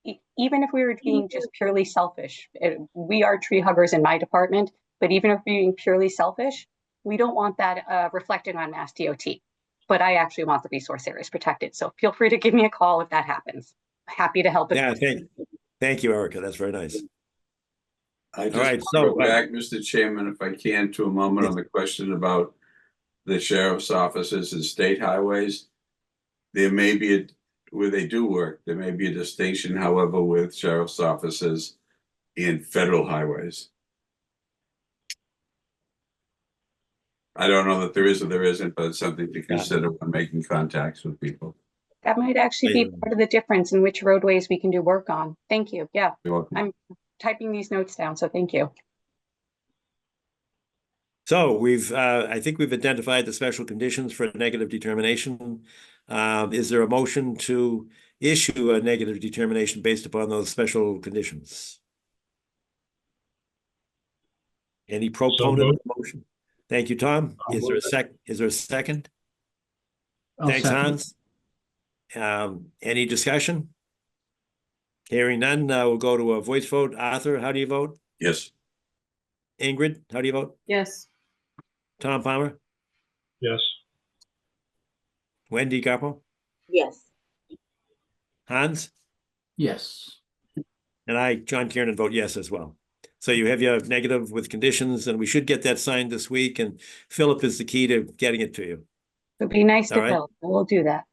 even if we were being just purely selfish, we are tree huggers in my department, but even if we're being purely selfish, we don't want that reflected on Mass DOT. But I actually want the resource areas protected. So feel free to give me a call if that happens. Happy to help. Yeah, thank you, Erica. That's very nice. I just All right, want to so go back, Mr. Chairman, if I can, to a moment on the question about the sheriff's offices and state highways. There may be where they do work, there may be a distinction, however, with sheriff's offices and federal highways. I don't know that there is or there isn't, but it's something to consider when making contacts with people. That might actually be part of the difference in which roadways we can do work on. Thank you. Yeah, You're welcome. I'm typing these notes down, so thank you. So I think we've identified the special conditions for a negative determination. Is there a motion to issue a negative determination based upon those special conditions? Any proponent of the motion? Thank you, Tom. Is there a second? Thanks, Hans. Any discussion? Hearing none, we'll go to a voice vote. Arthur, how do you vote? Yes. Ingrid, how do you vote? Yes. Tom Palmer? Yes. Wendy Garpo? Yes. Hans? Yes. And I, John Kieran, vote yes as well. So you have your negative with conditions, and we should get that signed this week, and Philip is the key to getting it to you. It'd be nice to All right. Phil. We'll do that.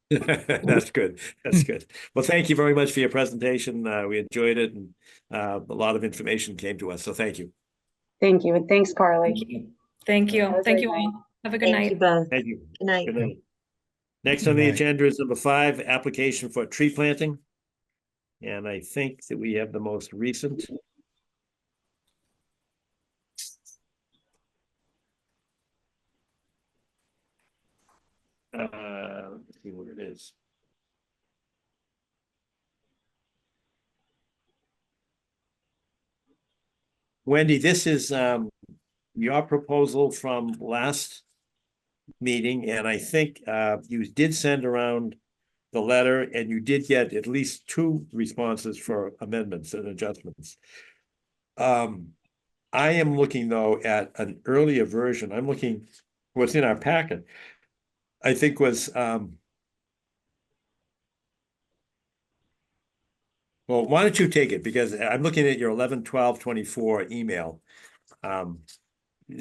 That's good. That's good. Well, thank you very much for your presentation. We enjoyed it, and a lot of information came to us. So thank you. Thank you. And thanks, Carly. Thank you. Have a Thank great you night. all. Have a good Thank you night. both. Thank you. Good night. Good night. Next on the agenda is number 5, application for tree planting. And I think that we have the most recent. Let's see what it is. Wendy, this is your proposal from last meeting, and I think you did send around the letter, and you did get at least 2 responses for amendments and adjustments. I am looking, though, at an earlier version. I'm looking what's in our packet. I think was well, why don't you take it, because I'm looking at your 11/12/24 email.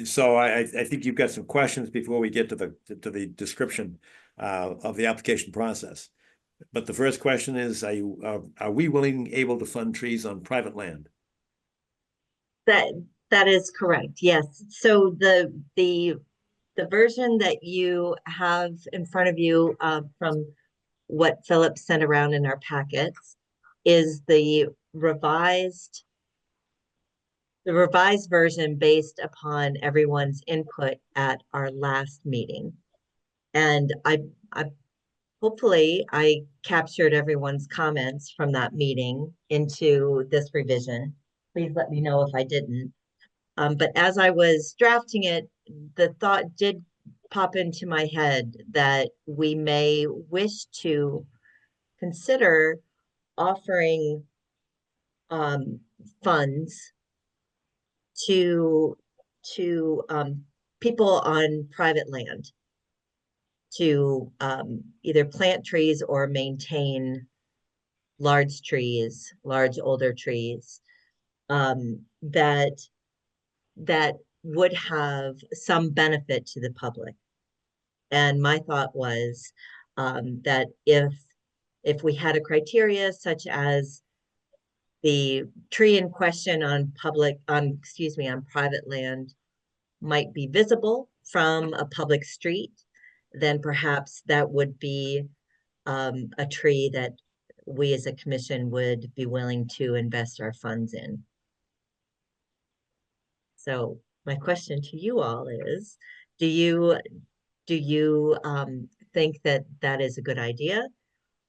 So I think you've got some questions before we get to the description of the application process. But the first question is, are we able to fund trees on private land? That is correct. Yes. So the version that you have in front of you from what Philip sent around in our packets is the revised version based upon everyone's input at our last meeting. And I hopefully I captured everyone's comments from that meeting into this revision. Please let me know if I didn't. But as I was drafting it, the thought did pop into my head that we may wish to consider offering funds to people on private land to either plant trees or maintain large trees, large older trees, that would have some benefit to the public. And my thought was that if we had a criteria such as the tree in question on private land might be visible from a public street, then perhaps that would be a tree that we as a commission would be willing to invest our funds in. So my question to you all is, do you think that that is a good idea,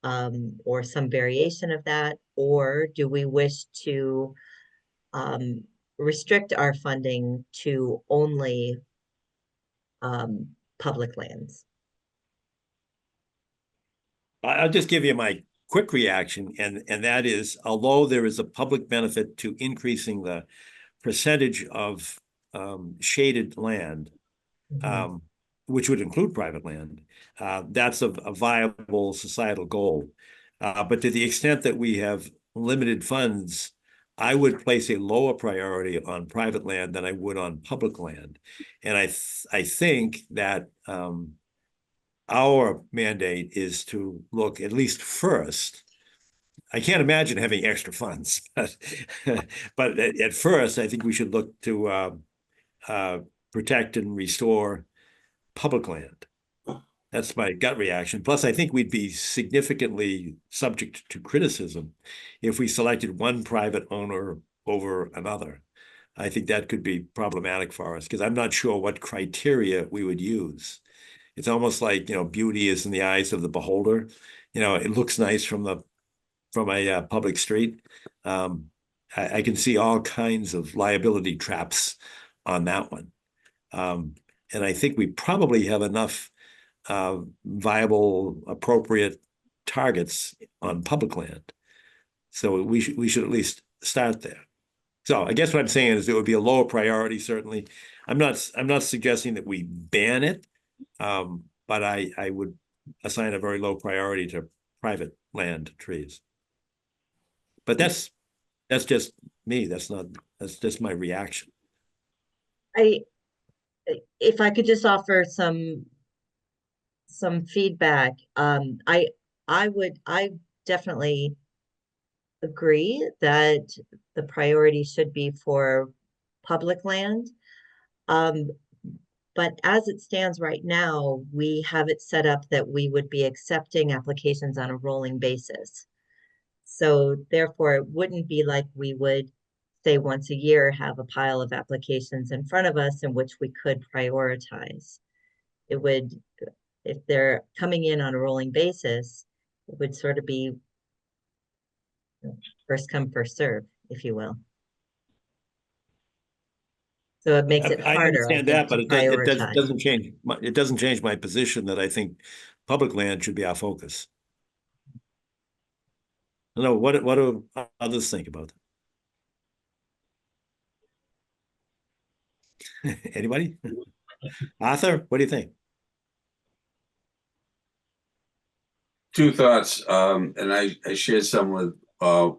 or some variation of that, or do we wish to restrict our funding to only public lands? I'll just give you my quick reaction, and that is, although there is a public benefit to increasing the percentage of shaded land, which would include private land, that's a viable societal goal. But to the extent that we have limited funds, I would place a lower priority on private land than I would on public land. And I think that our mandate is to look at least first. I can't imagine having extra funds, but at first, I think we should look to protect and restore public land. That's my gut reaction. Plus, I think we'd be significantly subject to criticism if we selected one private owner over another. I think that could be problematic for us because I'm not sure what criteria we would use. It's almost like, beauty is in the eyes of the beholder. It looks nice from a public street. I can see all kinds of liability traps on that one. And I think we probably have enough viable, appropriate targets on public land. So we should at least start there. So I guess what I'm saying is it would be a lower priority, certainly. I'm not suggesting that we ban it, but I would assign a very low priority to private land trees. But that's just me. That's just my reaction. If I could just offer some feedback, I definitely agree that the priority should be for public land. But as it stands right now, we have it set up that we would be accepting applications on a rolling basis. So therefore, it wouldn't be like we would, say, once a year have a pile of applications in front of us in which we could prioritize. It would, if they're coming in on a rolling basis, it would sort of be first come, first serve, if you will. So it makes it harder, I understand think, that, but it doesn't change. It doesn't change my position that I think public land should be our focus. I don't know, what do others think about that? Anybody? Arthur, what do you think? Two thoughts, and I shared some with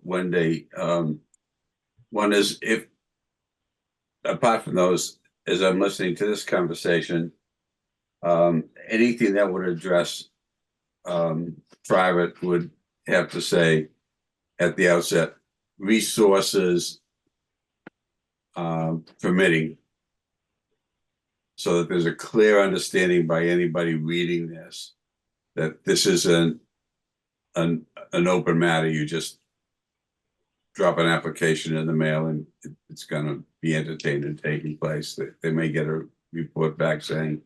Wendy. One is, if apart from those, as I'm listening to this conversation, anything that would address private would have to say at the outset, resources permitting, so that there's a clear understanding by anybody reading this that this isn't an open matter. You just drop an application in the mail and it's going to be entertained and taking place. They may get a report back saying,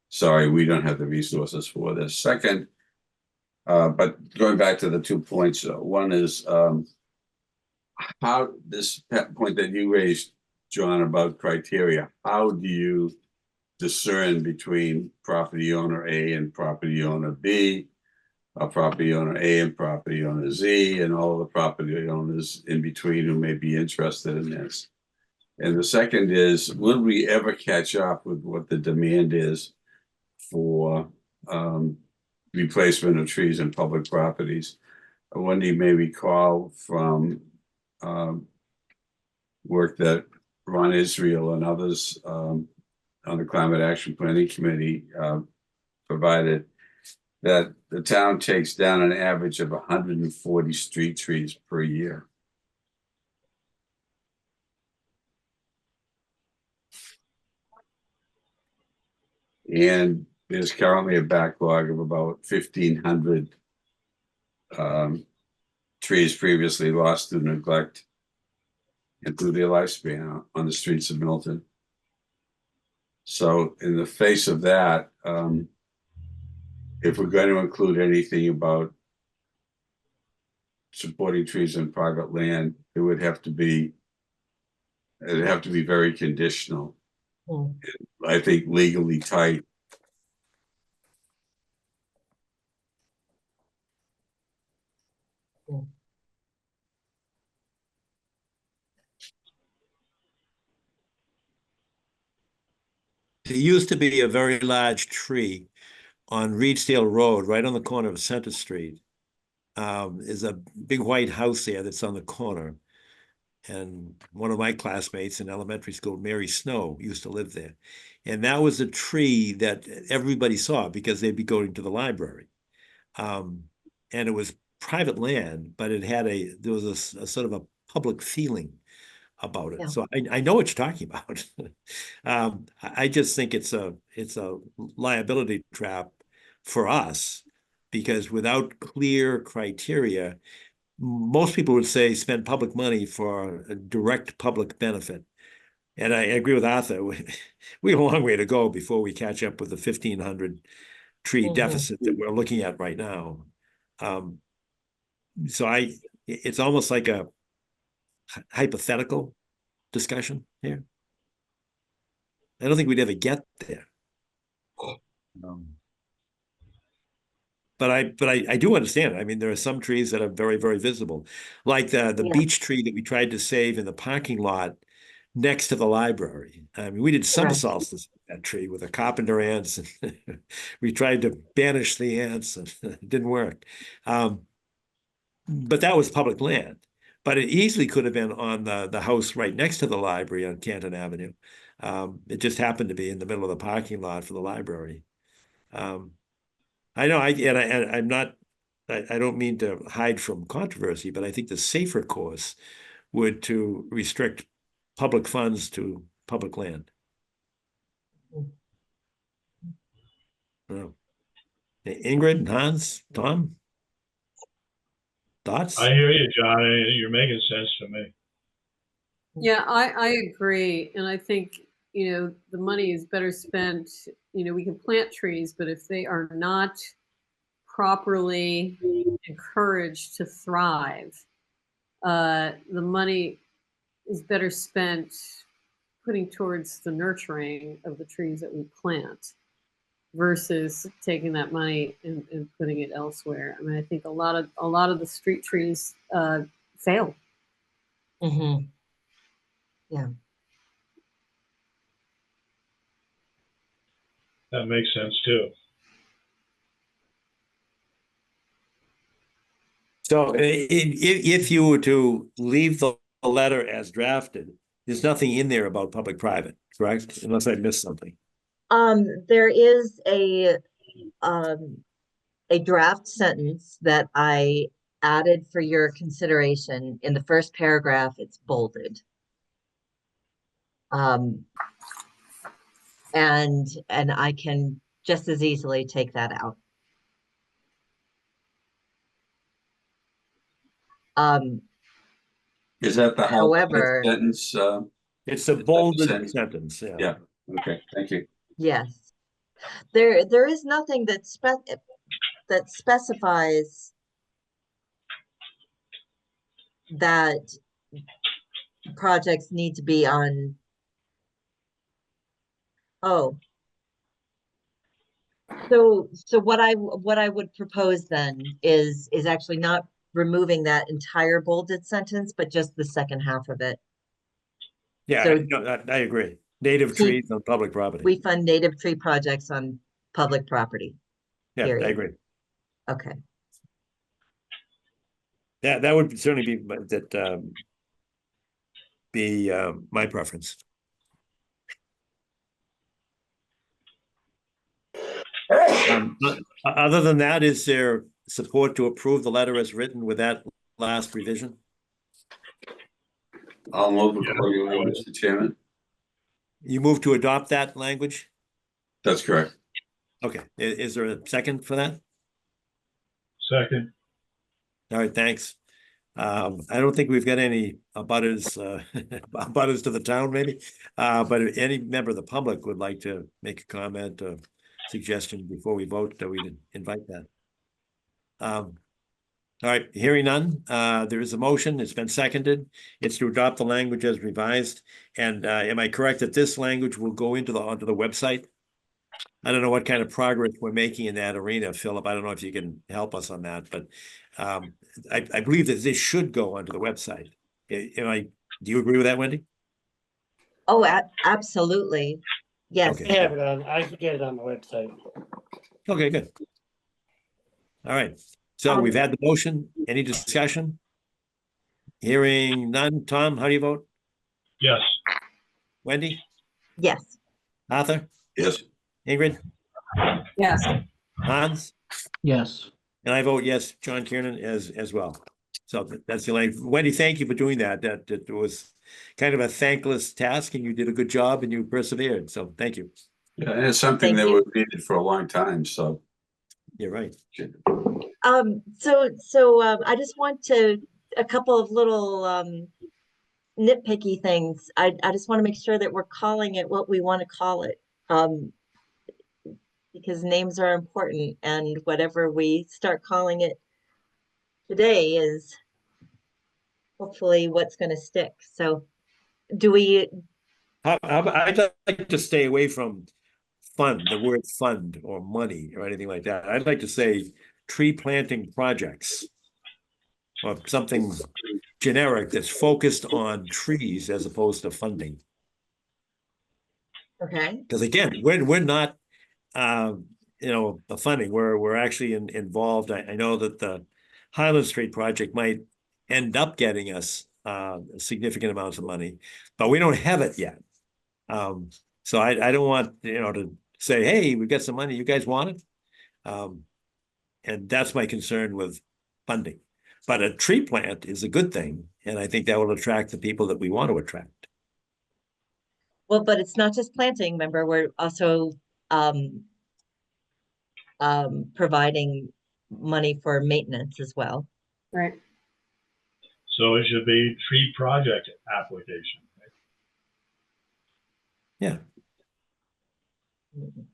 sorry, we don't have the resources for this. Second, but going back to the 2 points, one is how this point that you raised, John, about criteria. How do you discern between property owner A and property owner B, or property owner A and property owner Z, and all the property owners in between who may be interested in this? And the second is, will we ever catch up with what the demand is for replacement of trees in public properties? Wendy may recall from work that Ron Israel and others on the Climate Action Planning Committee provided, that the town takes down an average of 140 street trees per year. And there's currently a backlog of about 1,500 trees previously lost through neglect and through their lifespan on the streets of Milton. So in the face of that, if we're going to include anything about supporting trees on private land, it'd have to be very conditional. I think legally tight. There used to be a very large tree on Reedsdale Road, right on the corner of Center Street. Is a big white house there that's on the corner. And one of my classmates in elementary school, Mary Snow, used to live there. And that was a tree that everybody saw because they'd be going to the library. And it was private land, but there was a sort of a public feeling about it. Yeah. So I know what you're talking about. I just think it's a liability trap for us, because without clear criteria, most people would say spend public money for a direct public benefit. And I agree with Arthur. We have a long way to go before we catch up with the 1,500 tree deficit that we're looking at right now. So it's almost like a hypothetical discussion here. I don't think we'd ever get there. But I do understand. I mean, there are some trees that are very, very visible, like the beech tree that we tried to save in the parking lot next to the library. I mean, we did somersaults to that tree with the carpenter ants, and we tried to banish the ants, and it didn't work. But that was public land. But it easily could have been on the house right next to the library on Canton Avenue. It just happened to be in the middle of the parking lot for the library. I know, I'm not, I don't mean to hide from controversy, but I think the safer course would to restrict public funds to public land. Ingrid, Hans, Tom? Thoughts? I hear you, John. You're making sense to me. Yeah, I agree. And I think, the money is better spent. We can plant trees, but if they are not properly encouraged to thrive, the money is better spent putting towards the nurturing of the trees that we plant versus taking that money and putting it elsewhere. I mean, I think a lot of the street trees fail. Yeah. That makes sense too. So if you were to leave the letter as drafted, there's nothing in there about public-private, correct? Unless I missed something. There is a draft sentence that I added for your consideration. In the first paragraph, it's bolded. And I can just as easily take that out. Is that the whole However, sentence? It's a bolded sentence. Yeah. Okay. Thank you. yes, there is nothing that specifies that projects need to be on Oh. So what I would propose then is actually not removing that entire bolded sentence, but just the second half of it. Yeah, So no, I agree. Native See, trees on public property. we fund native tree projects on public property. Yeah, I period. agree. Okay. That would certainly be my preference. Other than that, is there support to approve the letter as written with that last revision? I'll move accordingly, Mr. Chairman. You move to adopt that language? That's correct. Okay, is there a second for that? Second. All right, thanks. I don't think we've got any abutters, abutters to the town maybe, but if any member of the public would like to make a comment or suggestion before we vote, we'd invite that. All right, hearing none, there is a motion, it's been seconded. It's to adopt the language as revised. And am I correct that this language will go onto the website? I don't know what kind of progress we're making in that arena, Philip. I don't know if you can help us on that, but I believe that this should go onto the website. Do you agree with that, Wendy? Oh, absolutely. Yes. Okay. I have it on, I can get it on the website. Okay, good. All right. So we've had the motion. Any discussion? Hearing none. Tom, how do you vote? Yes. Wendy? Yes. Arthur? Yes. Ingrid? Yes. Hans? Yes. And I vote yes, John Kiernan as well. So that's the language. Wendy, thank you for doing that. That was kind of a thankless task and you did a good job and you persevered. So thank you. Yeah, and it's something that was needed for a long time, so. You're right. So I just want a couple of little nitpicky things. I just want to make sure that we're calling it what we want to call it. Because names are important and whatever we start calling it today is hopefully what's going to stick. So do we? I'd like to stay away from the word fund or money or anything like that. I'd like to say tree planting projects or something generic that's focused on trees as opposed to funding. Okay. Because again, we're not the funding. We're actually involved. I know that the Highland Street project might end up getting us significant amounts of money, but we don't have it yet. So I don't want to say, hey, we've got some money, you guys want it? And that's my concern with funding. But a tree plant is a good thing, and I think that will attract the people that we want to attract. Well, but it's not just planting. Remember, we're also providing money for maintenance as well. Right. So it should be tree project application. Yeah.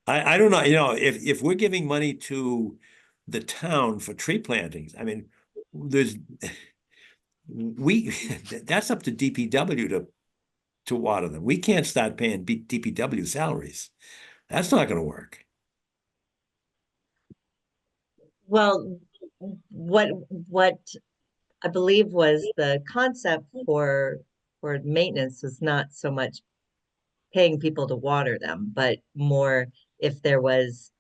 I don't know, if we're giving money to the town for tree plantings, I mean, that's up to DPW to water them. We can't start paying DPW salaries. That's not going to work. Well, what I believe was the concept for maintenance was not so much paying people to water them, but more if there was,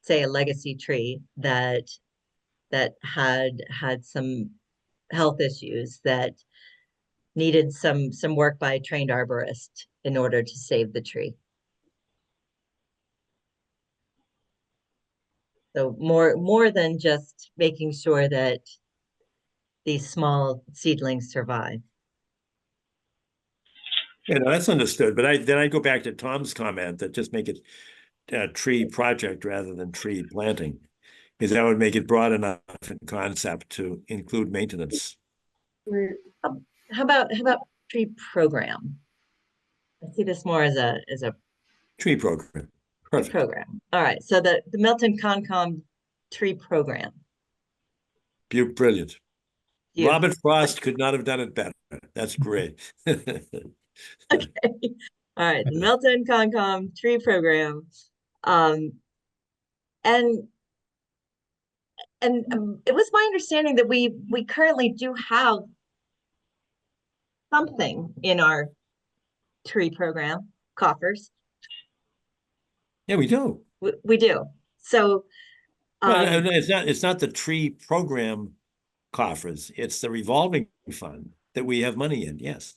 say, a legacy tree that had some health issues that needed some work by a trained arborist in order to save the tree. So more than just making sure that these small seedlings survive. Yeah, no, that's understood. But then I go back to Tom's comment that just make it a tree project rather than tree planting, because that would make it broad enough in concept to include maintenance. How about tree program? I see this more as a tree program. Perfect. Tree program. All right. So the Milton Concom tree program. Brilliant. Yeah. Robert Frost could not have done it better. That's great. Okay. All right, the Milton Concom tree program. And it was my understanding that we currently do have something in our tree program coffers. Yeah, we do. We do. So Well, it's not the tree program coffers. It's the revolving fund that we have money in. Yes,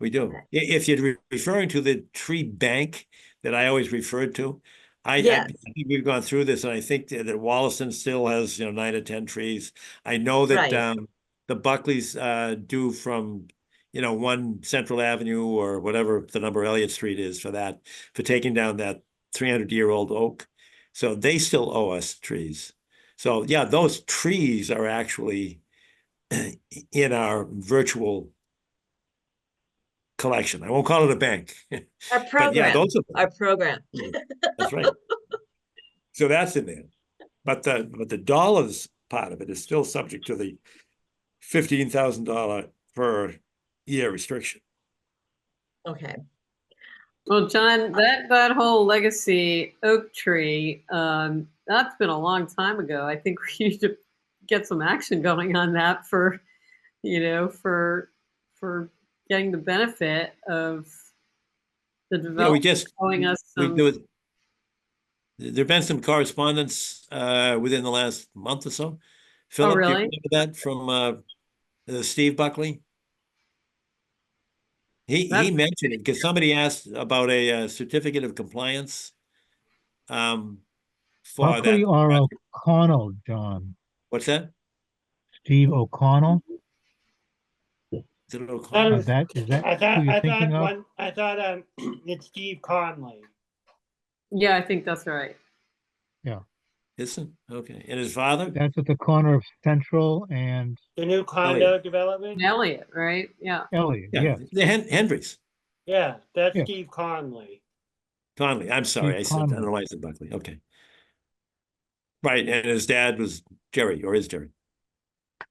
we do. If you're referring to the tree bank that I always referred to, I think we've gone through this, and I think that Wollaston still has 9 or 10 trees. I know that Right. the Buckleys do from 1 Central Avenue or whatever the number Elliott Street is for taking down that 300-year-old oak. So they still owe us trees. So yeah, those trees are actually in our virtual collection. I won't call it a bank. Our But program. yeah, those are our program. that's right. So that's in there. But the dollars part of it is still subject to the $15,000 per year restriction. Okay. Well, John, that whole legacy oak tree, that's been a long time ago. I think we need to get some action going on that for getting the benefit of the development showing us some. There've been some correspondence within the last month or so. Philip, really? do you remember that from Steve Buckley? He mentioned it because somebody asked about a certificate of compliance for Buckley that. or O'Connell, John? What's that? Steve O'Connell? Is it O'Connell? Is that who you're thinking of? I thought it's Steve Conley. Yeah, I think that's right. Yeah. Isn't okay. And his father? That's at the corner of Central and The new condo development? Elliott, right? Yeah. Elliott. Yeah. The Hendricks. Yeah, that's Yeah. Steve Conley. Conley. I'm sorry. I don't know why I said Buckley. Okay. Right. And his dad was Jerry, or is Jerry.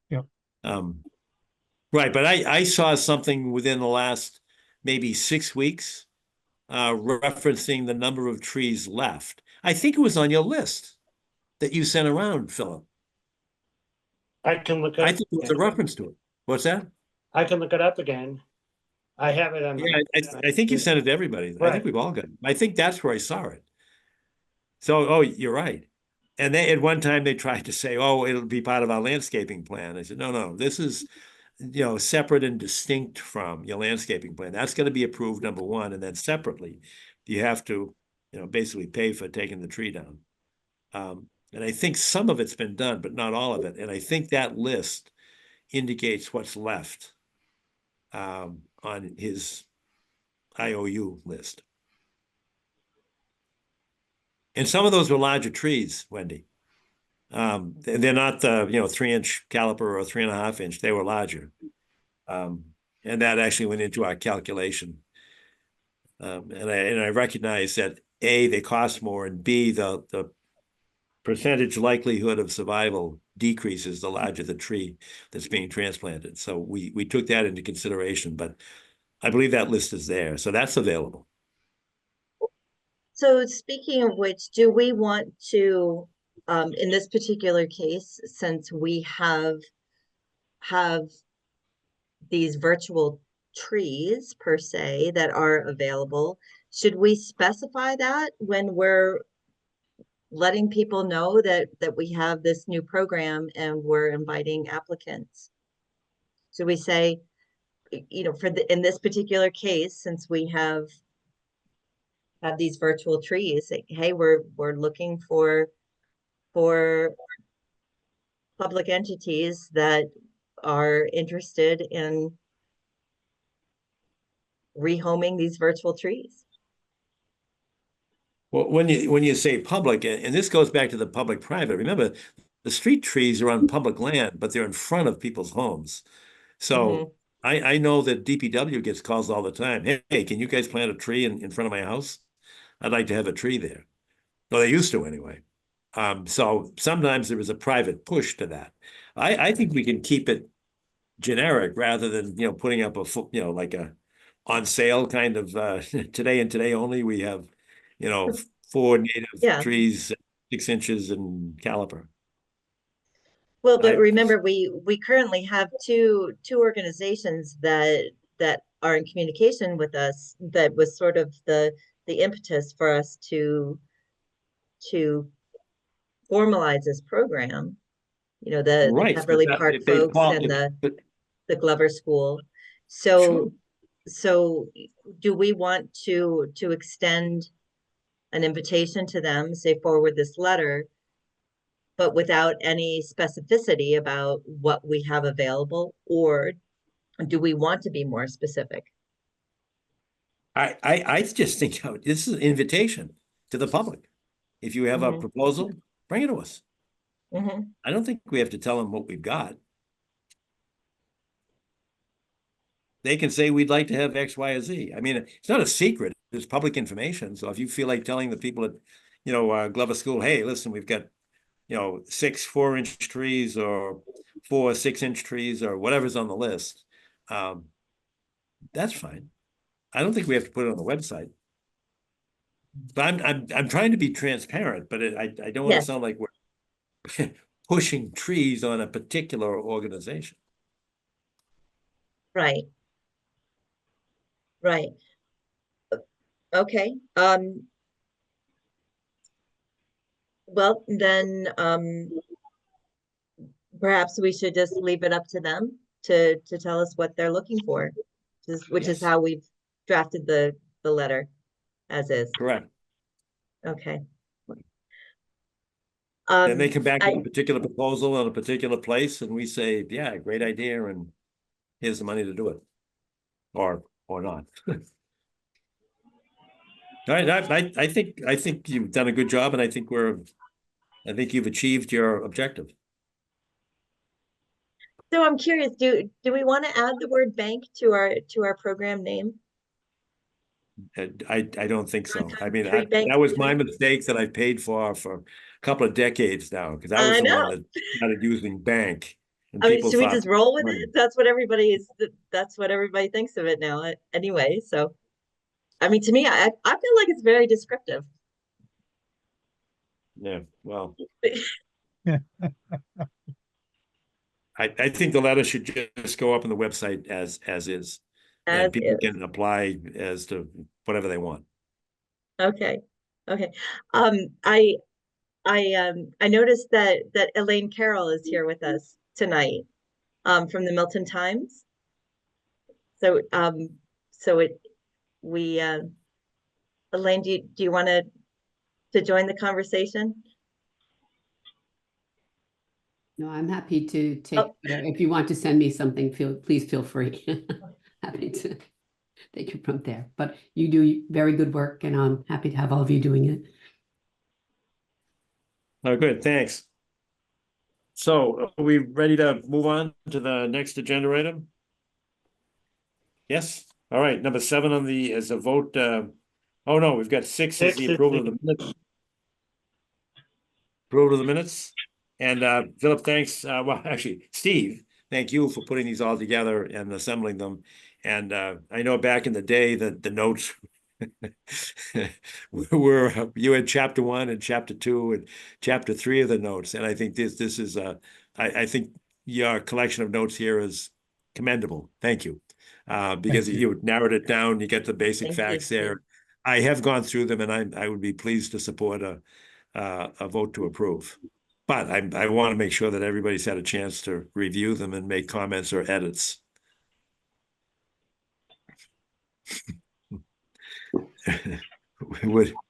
Yep. Right. But I saw something within the last maybe 6 weeks referencing the number of trees left. I think it was on your list that you sent around, Philip. I can look up. I think it was a reference to it. What's that? I can look it up again. I have it on my. Yeah, I think you sent it to everybody. I think we've all got it. I think that's where I saw it. So, you're right. And at one time they tried to say, oh, it'll be part of our landscaping plan. I said, no, this is, separate and distinct from your landscaping plan. That's going to be approved, number one. And then separately, you have to, basically pay for taking the tree down. And I think some of it's been done, but not all of it. And I think that list indicates what's left on his IOU list. And some of those were larger trees, Wendy. They're not the 3-inch caliper or 3.5-inch. They were larger, and that actually went into our calculation. And I recognize that A, they cost more, and B, the percentage likelihood of survival decreases the larger the tree that's being transplanted. So we took that into consideration, but I believe that list is there, so that's available. So speaking of which, do we want to, in this particular case, since we have these virtual trees per se that are available, should we specify that when we're letting people know that we have this new program and we're inviting applicants? So we say, in this particular case, since we have these virtual trees, hey, we're looking for public entities that are interested in rehoming these virtual trees. Well, when you say public, and this goes back to the public-private, remember, the street trees are on public land, but they're in front of people's homes. So I know that DPW gets calls all the time. Hey, can you guys plant a tree in front of my house? I'd like to have a tree there. Well, they used to anyway. So sometimes there is a private push to that. I think we can keep it generic rather than, putting up like a on sale kind of, today and today only. We have, 4 native Yeah. trees, 6 inches in caliper. Well, but I- remember, we currently have two organizations that are in communication with us. That was sort of the impetus for us to formalize this program. The Right. Beverly But Park if they folks call- and but- the Glover School. Sure. So do we want to extend an invitation to them, say forward this letter, but without any specificity about what we have available, or do we want to be more specific? I just think this is an invitation to the public. If you have a Mhm. proposal, bring it to us. Mhm. I don't think we have to tell them what we've got. They can say, we'd like to have X, Y, or Z. I mean, it's not a secret. It's public information. So if you feel like telling the people at, Glover School, hey, listen, we've got, 6 4-inch trees or 4 6-inch trees or whatever's on the list. That's fine. I don't think we have to put it on the website. But I'm trying to be transparent, but I don't want to Yes. sound like we're pushing trees on a particular organization. Right. Right. Okay. Well, then, perhaps we should just leave it up to them to tell us what they're looking for, which is Yes. how we've drafted the letter as is. Correct. Okay. Then they come back with I- a particular proposal on a particular place and we say, yeah, great idea, and here's the money to do it. Or not. All right, I think you've done a good job, and I think you've achieved your objective. So I'm curious, do we want to add the word bank to our program name? I don't think so. I mean, Tree bank. that was my mistake that I paid for a couple of decades now, because I was I the one know. that started using bank. And I mean, people should we thought, just roll with money. it? That's what everybody thinks of it now anyway. So, I mean, to me, I feel like it's very descriptive. Yeah, well. I think the letter should just go up on the website as is. And As people is. can apply as to whatever they want. Okay. Okay. I noticed that Elaine Carroll is here with us tonight, from the Milton Times. So, Elaine, do you want to join the conversation? No, I'm happy to take, if you want to send me something, please feel free. Happy to take it from there. But you do very good work, and I'm happy to have all of you doing it. Oh, good, thanks. So are we ready to move on to the next agenda item? Yes, all right, number 7 on the is a vote. Oh no, we've got 6 is the approval of the minutes. Approval of the minutes. And Philip, thanks. Well, actually, Steve, thank you for putting these all together and assembling them. And I know back in the day that the notes were you had chapter 1 and chapter 2 and chapter 3 of the notes. And I think this is I think your collection of notes here is commendable. Thank you. Because you narrowed it down, you get the basic facts there. I have gone through them, and I would be pleased to support a vote to approve. But I want to make sure that everybody's had a chance to review them and make comments or edits.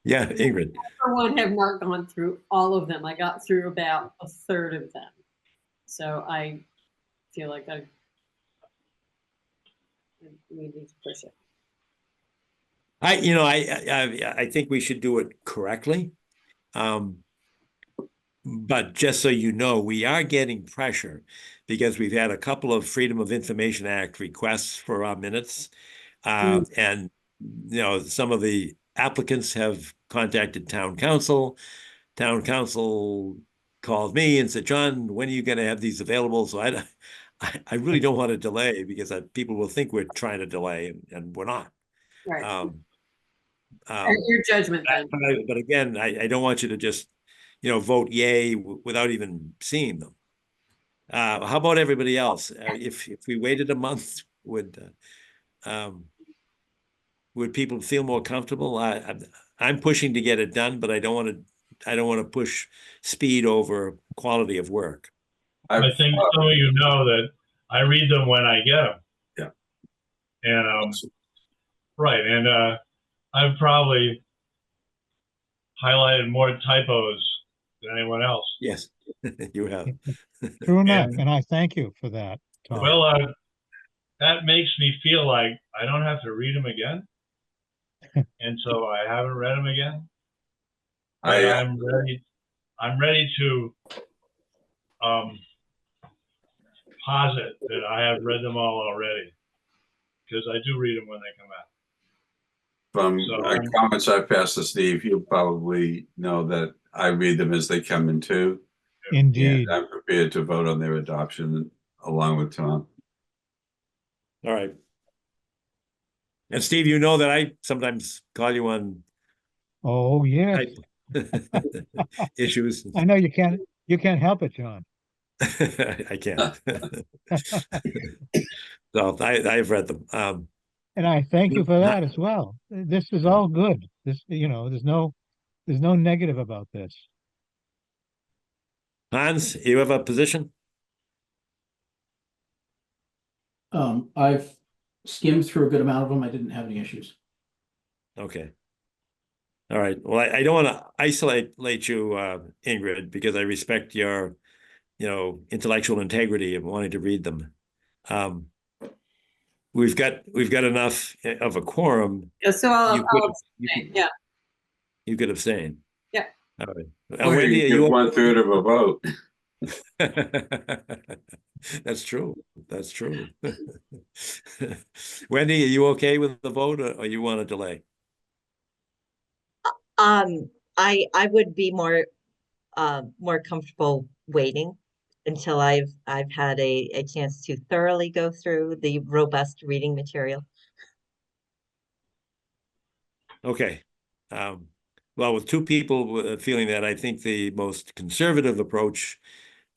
Yeah, Ingrid. For one, have not gone through all of them. I got through about a third of them. So I feel like we need to push it. I think we should do it correctly. But just so you know, we are getting pressure because we've had a couple of Freedom of Information Act requests for our minutes. And, some of the applicants have contacted town council. Town council called me and said, John, when are you going to have these available? So I really don't want to delay because people will think we're trying to delay and we're not. Right. At your judgment then. But again, I don't want you to just, vote yay without even seeing them. How about everybody else? If we waited a month, would people feel more comfortable? I'm pushing to get it done, but I don't want to push speed over quality of work. I think some of you know that I read them when I get them. Yeah. And right, and I've probably highlighted more typos than anyone else. Yes, you have. True enough, and I thank you for that, Tom. Well, that makes me feel like I don't have to read them again, and so I haven't read them again. I'm ready to posit that I have read them all already, because I do read them when they come out. From comments I've passed to Steve, you'll probably know that I read them as they come in too. Indeed. And I'm prepared to vote on their adoption along with Tom. All right. And Steve, you know that I sometimes call you on Oh, yes. issues. I know you can't help it, John. I can't. So I've read them. And I thank you for that as well. This is all good. This, there's no negative about this. Hans, you have a position? I've skimmed through a good amount of them. I didn't have any issues. Okay. All right. Well, I don't want to isolate you, Ingrid, because I respect your, intellectual integrity of wanting to read them. We've got enough of a quorum. Yeah, so I'll abstain. Yeah. You could abstain. Yeah. All right. Wendy, you 1/3 of a vote. That's true. That's true. Wendy, are you okay with the vote, or you want to delay? I would be more comfortable waiting until I've had a chance to thoroughly go through the robust reading material. Okay. Well, with two people feeling that, I think the most conservative approach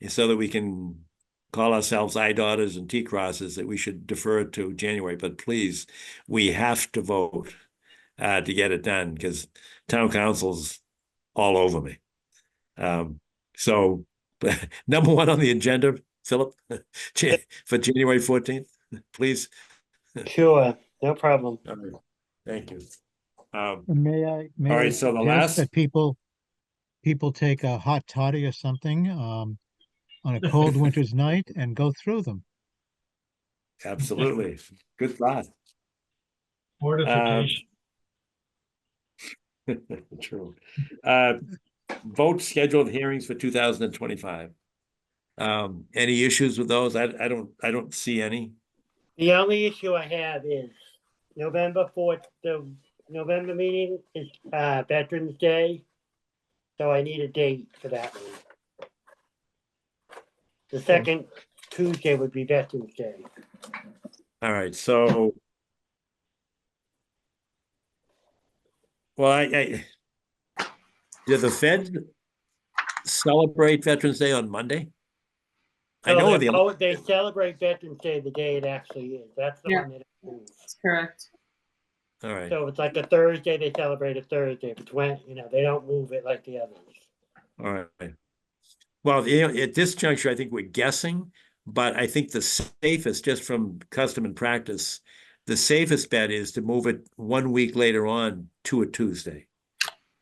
is so that we can call ourselves I daughters and T crosses, that we should defer to January. But please, we have to vote to get it done, because town council's all over me. So number one on the agenda, Philip, for January 14th, please. Sure, no problem. All right. Thank you. May all right, so the last that people take a hot toddy or something on a cold winter's night and go through them. Absolutely. Good thought. Fortification. True. Vote scheduled hearings for 2025. Any issues with those? I don't see any. The only issue I have is November 4th, the November meeting is Veterans Day, so I need a date for that one. The second Tuesday would be Veterans Day. All right, so well, did the Fed celebrate Veterans Day on Monday? I know they celebrate Veterans Day the day it actually is. That's the one that it moves. That's correct. All right. So it's like a Thursday, they celebrate a Thursday, but when, they don't move it like the others. All right. Well, at this juncture, I think we're guessing, but I think the safest, just from custom and practice, the safest bet is to move it 1 week later on to a Tuesday.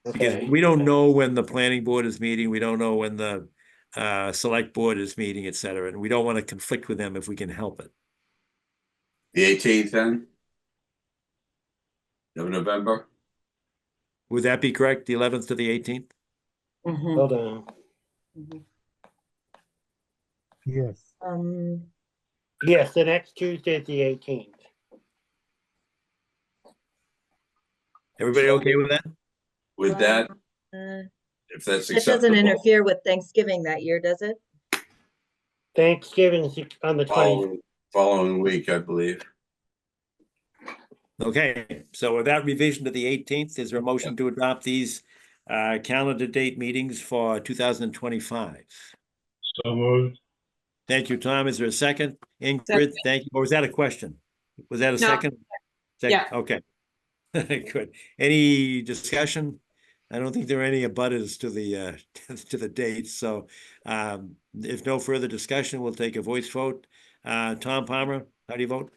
Okay. Because we don't know when the planning board is meeting. We don't know when the select board is meeting, et cetera. And we don't want to conflict with them if we can help it. The 18th then? Of November? Would that be correct? The 11th to the 18th? Mhm. Hold on. Yes. Yes, the next Tuesday is the 18th. Everybody okay with that? With that, if that's It acceptable. doesn't interfere with Thanksgiving that year, does it? Thanksgiving is on the 20th. Following week, I believe. Okay, so with that revision to the 18th, is there a motion to adopt these calendar date meetings for 2025? So moved. Thank you, Tom. Is there a second? Ingrid, Second. thank you. Or was that a question? Was that a No. second? Yeah. Okay. Good. Any discussion? I don't think there are any abutters to the to the dates. So if no further discussion, we'll take a voice vote. Tom Palmer, how do you vote?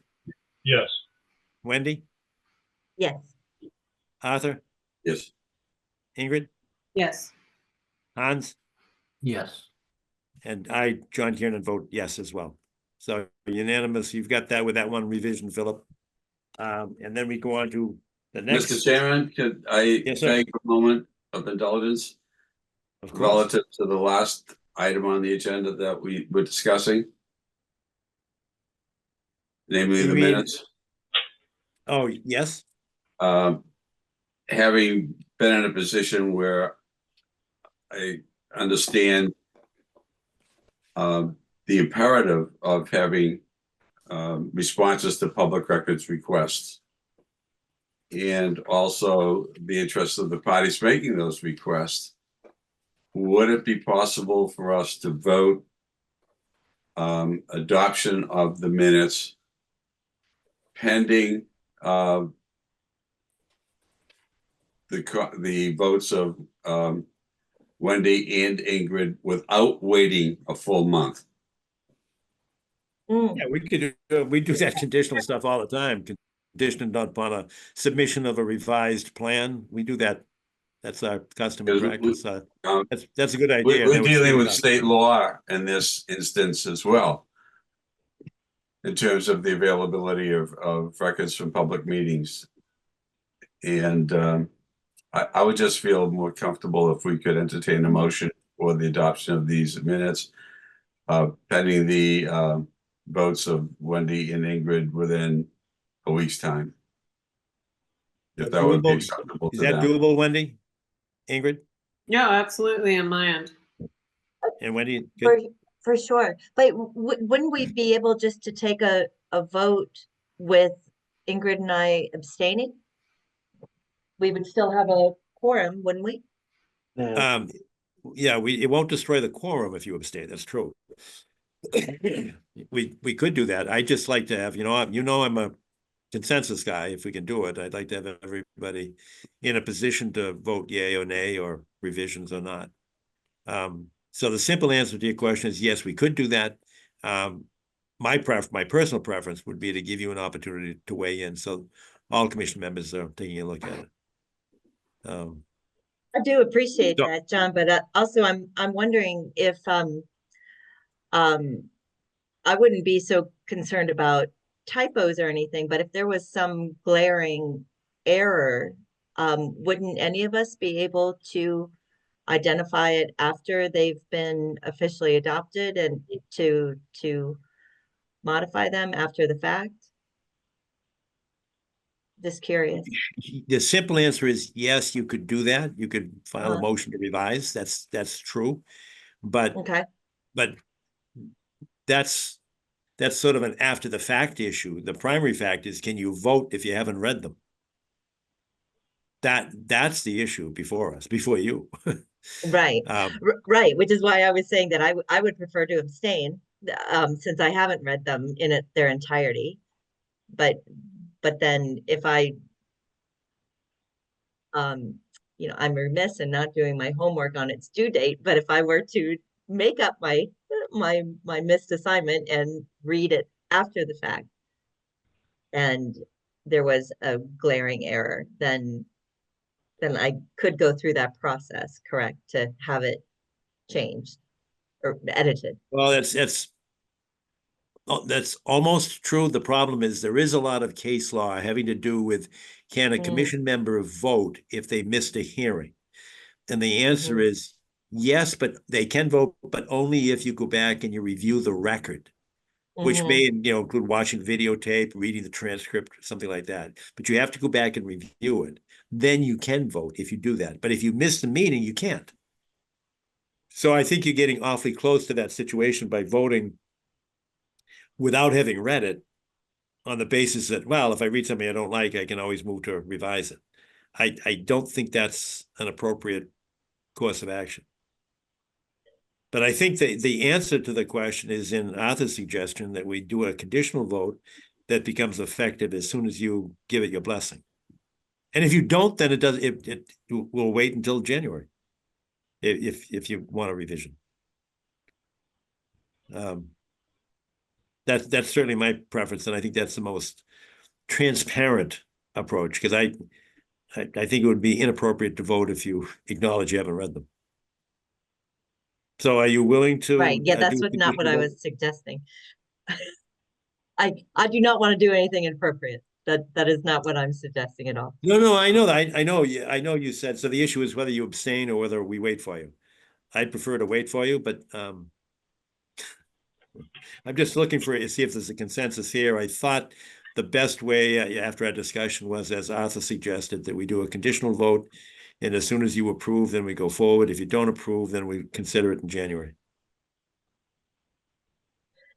Yes. Wendy? Yes. Arthur? Yes. Ingrid? Yes. Hans? Yes. And I, John Kiernan, vote yes as well. So unanimous. You've got that with that one revision, Philip. And then we go on to the next. Mr. Chairman, could I Yes, sir. take a moment of indulgence Of course. relative to the last item on the agenda that we were discussing? Namely, You the mean- minutes. Oh, yes. Having been in a position where I understand the imperative of having responses to public records requests, and also the interest of the parties making those requests, would it be possible for us to vote adoption of the minutes pending the votes of Wendy and Ingrid without waiting a full month? Mm. Yeah, we do that conditional stuff all the time, conditioned upon a submission of a revised plan. We do that. That's our custom and practice. That's a good idea. We're That would dealing speed it with up. state law in this instance as well, in terms of the availability of records from public meetings. And I would just feel more comfortable if we could entertain a motion for the adoption of these minutes pending the votes of Wendy and Ingrid within a week's time. If that would be Doable? acceptable Is to that them. doable, Wendy? Ingrid No, absolutely on my end. and Wendy? For sure. But wouldn't we be able just to take a vote with Ingrid and I abstaining? We would still have a quorum, wouldn't we? No. Yeah, it won't destroy the quorum if you abstain. That's true. We could do that. I just like to have, I'm a consensus guy. If we can do it, I'd like to have everybody in a position to vote yay or nay or revisions or not. So the simple answer to your question is yes, we could do that. My personal preference would be to give you an opportunity to weigh in. So all commission members are taking a look at it. I do appreciate that, John, but also I'm wondering if I wouldn't be so concerned about typos or anything, but if there was some glaring error, wouldn't any of us be able to identify it after they've been officially adopted and to modify them after the fact? Just curious. The simple answer is yes, you could do that. You could file a motion to revise. That's true. But okay. But that's sort of an after the fact issue. The primary fact is, can you vote if you haven't read them? That's the issue before us, before you. Right. Right. Which is why I was saying that I would prefer to abstain since I haven't read them in their entirety. But then if I'm remiss in not doing my homework on its due date, but if I were to make up my missed assignment and read it after the fact and there was a glaring error, then I could go through that process, correct, to have it changed or edited. Well, that's almost true. The problem is there is a lot of case law having to do with, can a commission member vote if they missed a hearing? And the answer is yes, but they can vote, but only if you go back and you review the record, which may include watching videotape, reading the transcript, something like that. But you have to go back and review it. Then you can vote if you do that. But if you miss the meeting, you can't. So I think you're getting awfully close to that situation by voting without having read it, on the basis that, well, if I read something I don't like, I can always move to revise it. I don't think that's an appropriate course of action. But I think the answer to the question is in Arthur's suggestion that we do a conditional vote that becomes effective as soon as you give it your blessing. And if you don't, then it will wait until January if you want a revision. That's certainly my preference, and I think that's the most transparent approach, because I think it would be inappropriate to vote if you acknowledge you haven't read them. So are you willing to? Right, yeah, that's not what I was suggesting. I do not want to do anything inappropriate. That is not what I'm suggesting at all. No, I know that. I know you said, so the issue is whether you abstain or whether we wait for you. I'd prefer to wait for you, but I'm just looking see if there's a consensus here. I thought the best way after our discussion was, as Arthur suggested, that we do a conditional vote, and as soon as you approve, then we go forward. If you don't approve, then we consider it in January.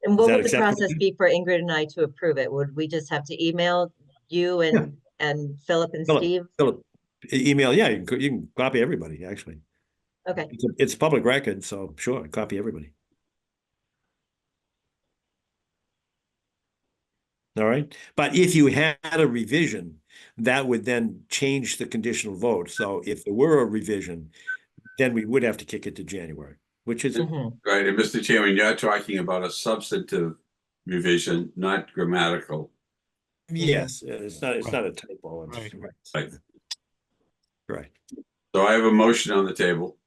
And what would the process be for Ingrid and I to approve it? Would we just have to email you and Philip and Steve? Philip, email, yeah, you can copy everybody, actually. Okay. It's public record, so sure, copy everybody. All right, but if you had a revision, that would then change the conditional vote. So if there were a revision, then we would have to kick it to January, which is right. And Mr. Chairman, you're talking about a substantive revision, not grammatical. Yes, it's not a typo. Right. Right. So I have a motion on the table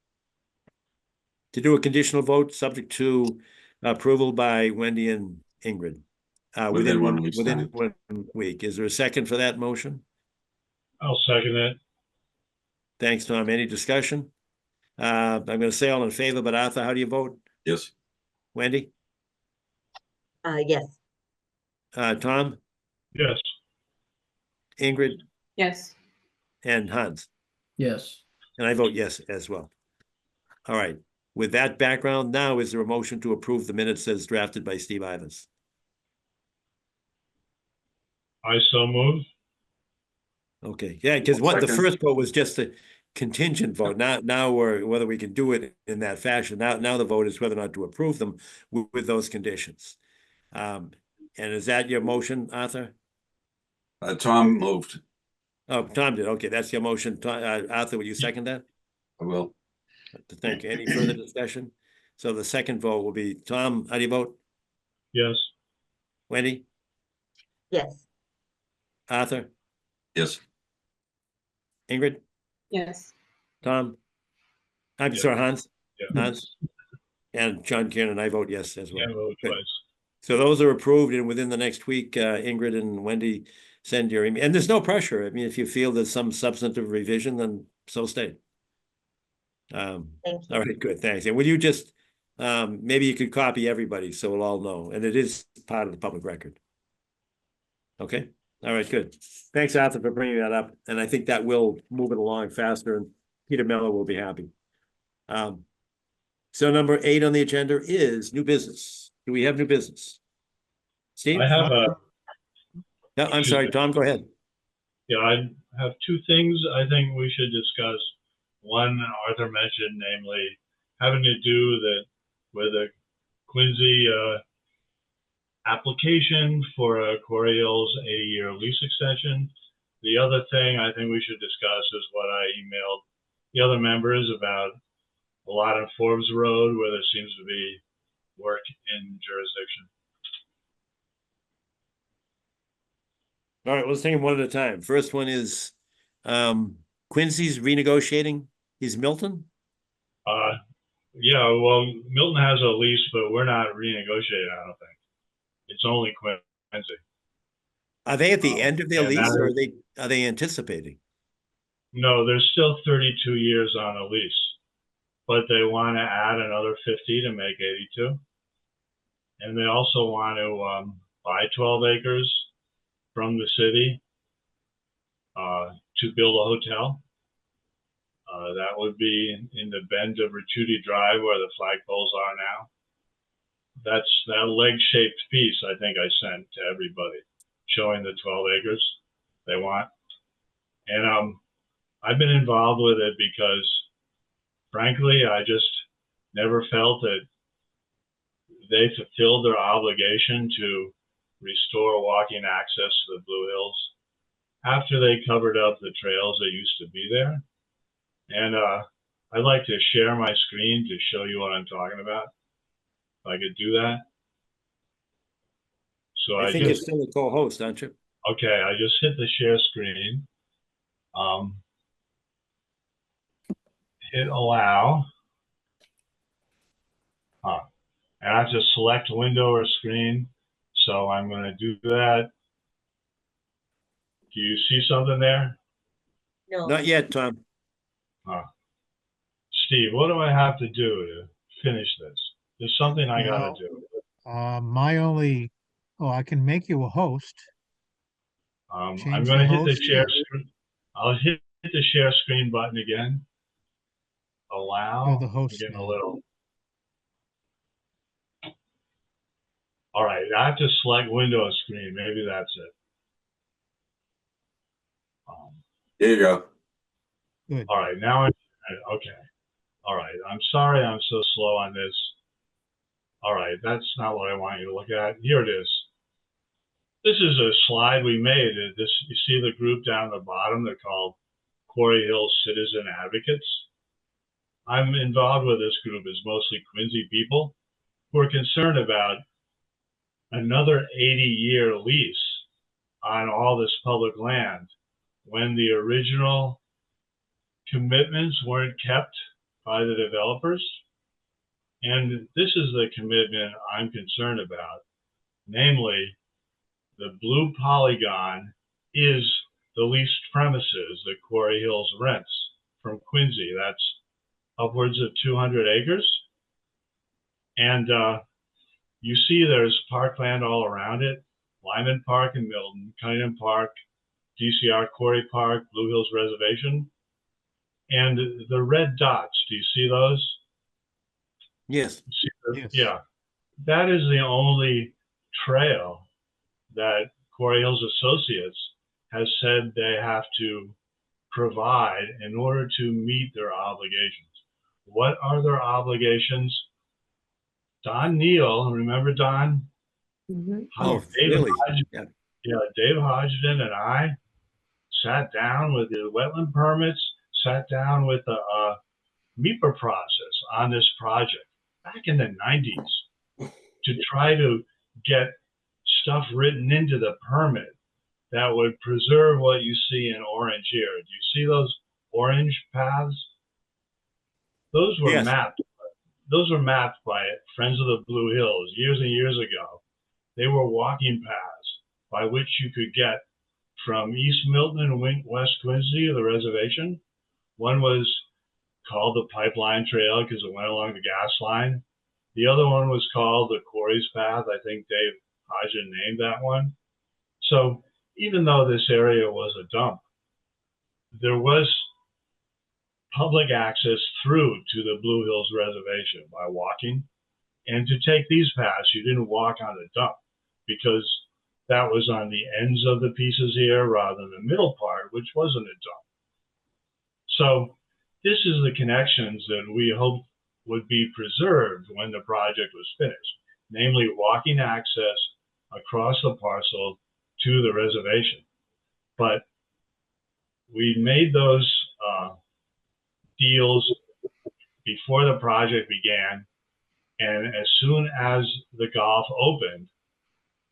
to do a conditional vote subject to approval by Wendy and Ingrid. Within 1 week. Is there a second for that motion? I'll second it. Thanks, Tom. Any discussion? I'm going to say all in favor, but Arthur, how do you vote? Yes. Wendy? Yes. Tom? Yes. Ingrid? Yes. And Hans? Yes. And I vote yes as well. All right. With that background, now is there a motion to approve the minutes as drafted by Steve Ivins? I so move. Okay, yeah, because the first vote was just a contingent vote. Now we're whether we can do it in that fashion. Now the vote is whether or not to approve them with those conditions. And is that your motion, Arthur? Tom moved. Oh, Tom did. Okay, that's your motion. Arthur, will you second that? I will. Thank you. Any further discussion? So the second vote will be Tom. How do you vote? Yes. Wendy? Yes. Arthur? Yes. Ingrid? Yes. Tom? I'm Yes. sorry, Hans? Yeah. Hans? And John Kieran, I vote yes as well. Yeah, vote twice. So those are approved, and within the next week, Ingrid and Wendy send your email. And there's no pressure. I mean, if you feel there's some substantive revision, then so stay. All right, good, thanks. And will you just, maybe you could copy everybody so we'll all know, and it is part of the public record. Okay, all right, good. Thanks, Arthur, for bringing that up. And I think that will move it along faster, and Peter Miller will be happy. So number 8 on the agenda is new business. Do we have new business? Steve? I have a. No, I'm sorry, Tom, go ahead. Yeah, I have 2 things I think we should discuss. One, Arthur mentioned, namely, having to do with a Quincy application for a Quarry Hills 80-year lease extension. The other thing I think we should discuss is what I emailed the other members about a lot on Forbes Road where there seems to be work in jurisdiction. All right, let's take them one at a time. First one is Quincy's renegotiating his Milton. Yeah, well, Milton has a lease, but we're not renegotiating, I don't think. It's only Quincy. Are they at the end of their lease, or are they anticipating? No, there's still 32 years on a lease, but they want to add another 50 to make 82. And they also want to buy 12 acres from the city to build a hotel. That would be in the bend of Rituti Drive where the flagpoles are now. that's that leg-shaped piece I think I sent to everybody, showing the 12 acres they want. And I've been involved with it because, frankly, I just never felt that they fulfilled their obligation to restore walking access to the Blue Hills after they covered up the trails that used to be there. And I'd like to share my screen to show you what I'm talking about. If I could do that. So I think you're still a co-host, aren't you? Okay, I just hit the share screen. Hit allow. And I have to select window or screen. So I'm going to do that. Do you see something there? No. Not yet, Tom. Steve, what do I have to do to finish this? There's something I got to do. I can make you a host. I'm Change going to the hit the host. share screen. I'll hit the share screen button again. Allow. You're the host I'm getting now. a little. All right, I have to select window screen. Maybe that's it. There you go. Good. All right, now okay. All right, I'm sorry I'm so slow on this. All right, that's not what I want you to look at. Here it is. This is a slide we made. You see the group down the bottom? They're called Quarry Hill Citizen Advocates. I'm involved with this group. It's mostly Quincy people who are concerned about another 80-year lease on all this public land when the original commitments weren't kept by the developers. And this is the commitment I'm concerned about. Namely, the blue polygon is the leased premises that Quarry Hills rents from Quincy. That's upwards of 200 acres. And you see there's parkland all around it. Lyman Park in Milton, Cunningham Park, DCR Quarry Park, Blue Hills Reservation. And the red dots, do you see those? Yes. Yes. Yeah. That is the only trail that Quarry Hills Associates has said they have to provide in order to meet their obligations. What are their obligations? Don Neal, remember Don? Mm-hmm. Oh, really? Yeah. Dave Hodgson and I sat down with the wetland permits, sat down with the MEPA process on this project back in the 90s to try to get stuff written into the permit that would preserve what you see in orange here. Do you see those orange paths? Those were Yes. mapped. Those were mapped by Friends of the Blue Hills years and years ago. They were walking paths by which you could get from East Milton and West Quincy to the reservation. One was called the Pipeline Trail because it went along the gas line. The other one was called the Quarries Path. I think Dave Hodgson named that one. So even though this area was a dump, there was public access through to the Blue Hills Reservation by walking. And to take these paths, you didn't walk on the dump because that was on the ends of the pieces here rather than the middle part, which wasn't a dump. So this is the connections that we hoped would be preserved when the project was finished, namely walking access across the parcel to the reservation. But we made those deals before the project began, and as soon as the Gulf opened,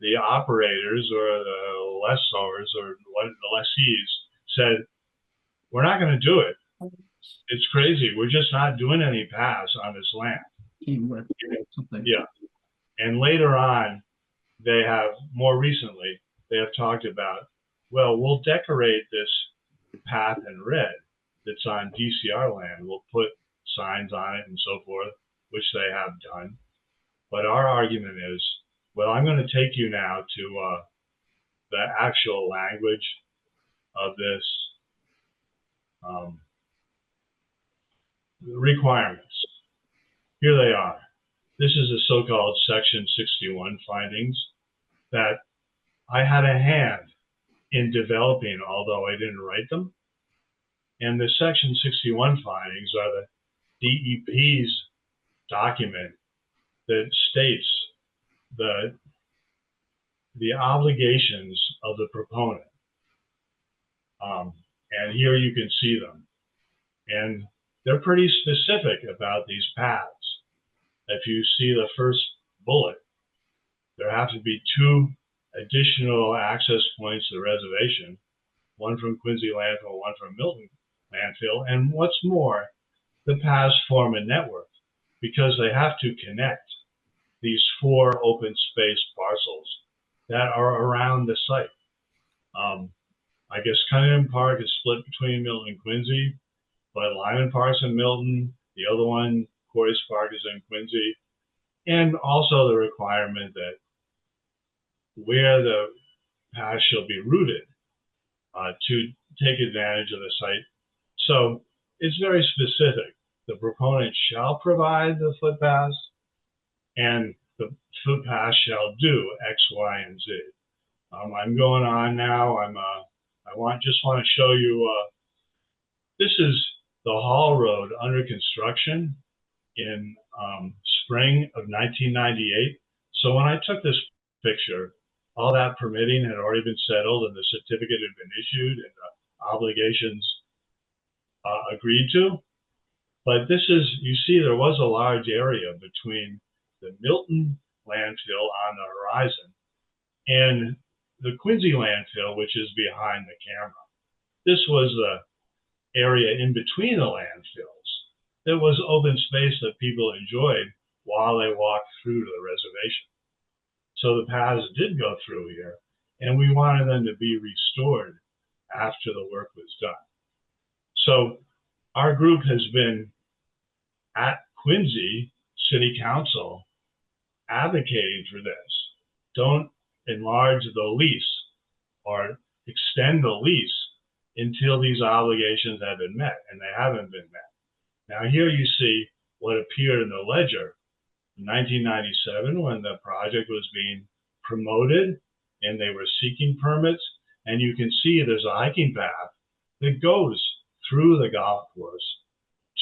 the operators or the lessors or the lessees said, we're not going to do it. It's crazy. We're just not doing any paths on this land. Yeah. And later on, more recently, they have talked about, well, we'll decorate this path in red that's on DCR land. We'll put signs on it and so forth, which they have done. But our argument is, well, I'm going to take you now to the actual language of this requirements. Here they are. this is the so-called Section 61 findings that I had a hand in developing, although I didn't write them. And the Section 61 findings are the DEP's document that states the obligations of the proponent. And here you can see them. And they're pretty specific about these paths. If you see the first bullet, there have to be 2 additional access points to the reservation, one from Quincy landfill, one from Milton landfill. And what's more, the paths form a network because they have to connect these 4 open space parcels that are around the site. I guess Cunningham Park is split between Milton and Quincy, but Lyman Park's in Milton. The other one, Corey's Park, is in Quincy. And also the requirement that where the path shall be routed to take advantage of the site. So it's very specific. The proponent shall provide the footpaths, and the footpath shall do X, Y, and Z. I'm going on now. I just want to show you. This is the Hall Road under construction in spring of 1998. So when I took this picture, all that permitting had already been settled, and the certificate had been issued, and the obligations agreed to. But this is, you see, there was a large area between the Milton landfill on the horizon and the Quincy landfill, which is behind the camera. This was the area in between the landfills. There was open space that people enjoyed while they walked through to the reservation. So the paths did go through here, and we wanted them to be restored after the work was done. So our group has been at Quincy City Council advocating for this. Don't enlarge the lease or extend the lease until these obligations have been met, and they haven't been met. Now here you see what appeared in the ledger in 1997 when the project was being promoted and they were seeking permits, and you can see there's a hiking path that goes through the golf course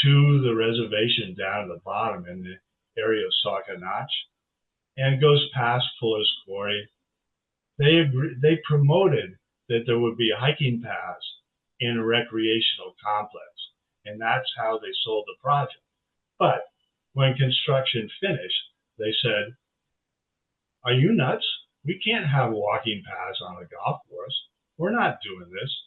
to the reservation down at the bottom in the area of Sauk Notch, and goes past Fuller's Quarry. They promoted that there would be hiking paths in a recreational complex, and that's how they sold the project. But when construction finished, they said, "Are you nuts? We can't have walking paths on a golf course. We're not doing this."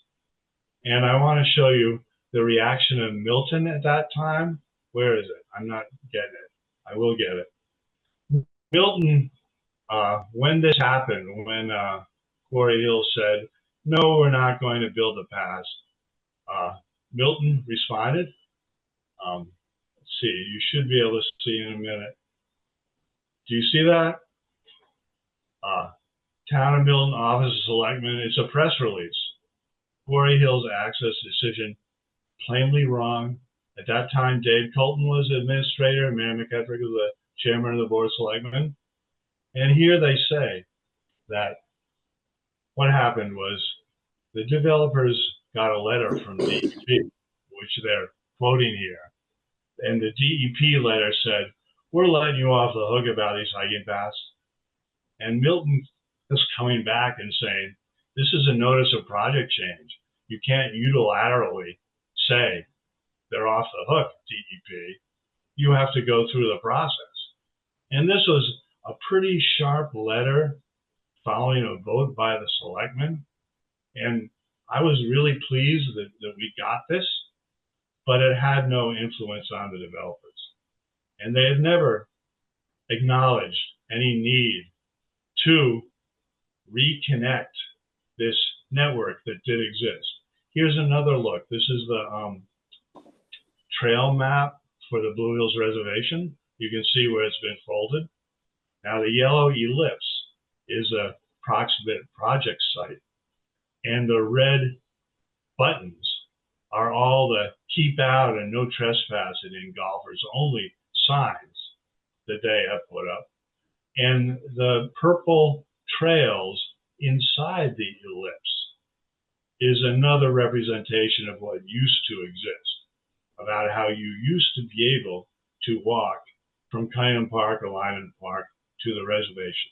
And I want to show you the reaction of Milton at that time. Where is it? I'm not getting it. I will get it. Milton, when this happened, when Quarry Hill said, "No, we're not going to build the paths," Milton responded. Let's see, you should be able to see in a minute. Do you see that? Town of Milton Office of Selectmen, it's a press release. Quarry Hill's access decision plainly wrong. At that time, Dave Colton was administrator, and Mary McKettrick was the chairman of the Board of Selectmen. And here they say that what happened was the developers got a letter from DEP, which they're quoting here. And the DEP letter said, "We're letting you off the hook about these hiking paths." And Milton is coming back and saying, "This is a notice of project change. You can't unilaterally say they're off the hook, DEP. You have to go through the process." And this was a pretty sharp letter following a vote by the selectmen. And I was really pleased that we got this, but it had no influence on the developers. And they had never acknowledged any need to reconnect this network that did exist. Here's another look. This is the trail map for the Blue Hills Reservation. You can see where it's been folded. Now the yellow ellipse is a proximate project site, and the red buttons are all the keep out and no trespassing in golfers only signs. that they have put up. And the purple trails inside the ellipse is another representation of what used to exist, about how you used to be able to walk from Kynham Park or Lyman Park to the reservation.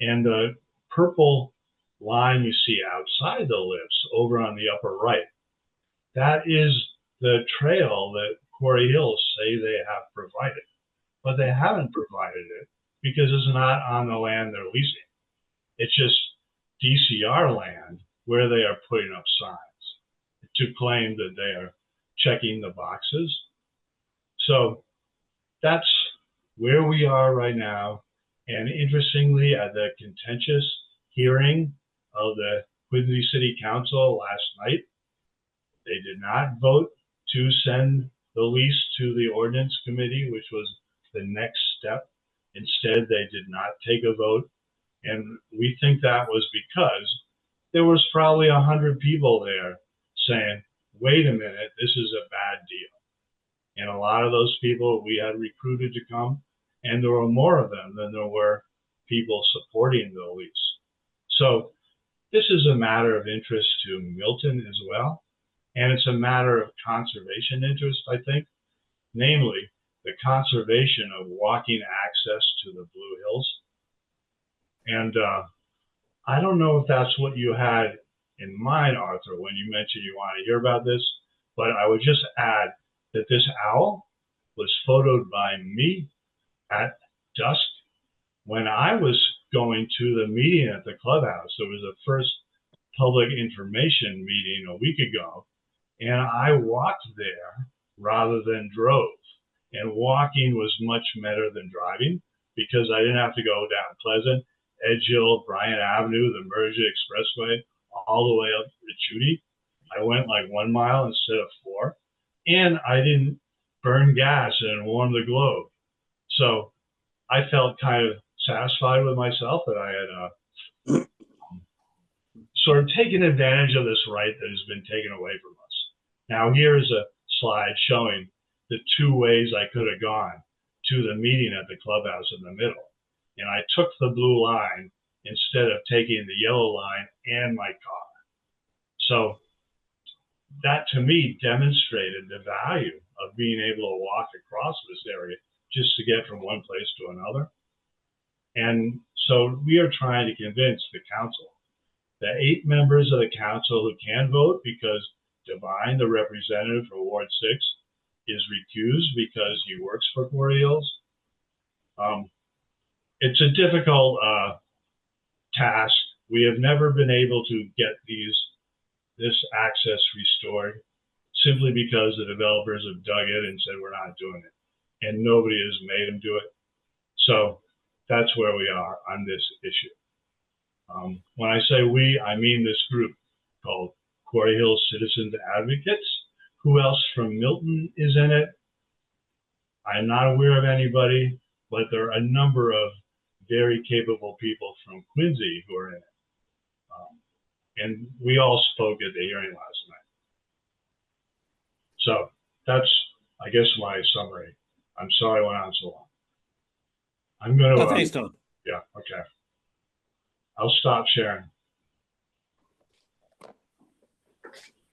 And the purple line you see outside the ellipse over on the upper right, that is the trail that Quarry Hills say they have provided. But they haven't provided it because it's not on the land they're leasing. It's just DCR land where they are putting up signs to claim that they are checking the boxes. So that's where we are right now. And interestingly, at the contentious hearing of the Quincy City Council last night, they did not vote to send the lease to the ordinance committee, which was the next step. Instead, they did not take a vote. And we think that was because there was probably 100 people there saying, wait a minute, this is a bad deal. And a lot of those people we had recruited to come, and there were more of them than there were people supporting the lease. So this is a matter of interest to Milton as well. And it's a matter of conservation interest, I think, namely the conservation of walking access to the Blue Hills. And I don't know if that's what you had in mind, Arthur, when you mentioned you want to hear about this, but I would just add that this owl was photoed by me at dusk when I was going to the meeting at the clubhouse. It was the first public information meeting a week ago, and I walked there rather than drove. And walking was much better than driving because I didn't have to go down Pleasant, Edge Hill, Bryant Avenue, the Merger Expressway, all the way up to Judy. I went like 1 mile instead of 4, and I didn't burn gas and warm the globe. So I felt kind of satisfied with myself that I had sort of taken advantage of this right that has been taken away from us. Now here's a slide showing the 2 ways I could have gone to the meeting at the clubhouse in the middle. And I took the blue line instead of taking the yellow line and my car. So that to me demonstrated the value of being able to walk across this area just to get from one place to another. And so we are trying to convince the council, the 8 members of the council who can vote, because Devine, the representative for Ward 6, is recused because he works for Quarry Hills. It's a difficult task. We have never been able to get this access restored simply because the developers have dug it and said we're not doing it, and nobody has made them do it. So that's where we are on this issue. When I say we, I mean this group called Quarry Hills Citizens Advocates. Who else from Milton is in it? I'm not aware of anybody, but there are a number of very capable people from Quincy who are in it. And we all spoke at the hearing last night. So that's, I guess, my summary. I'm sorry I went on so long. I'm going to. Thanks, Tom. Yeah, okay. I'll stop sharing.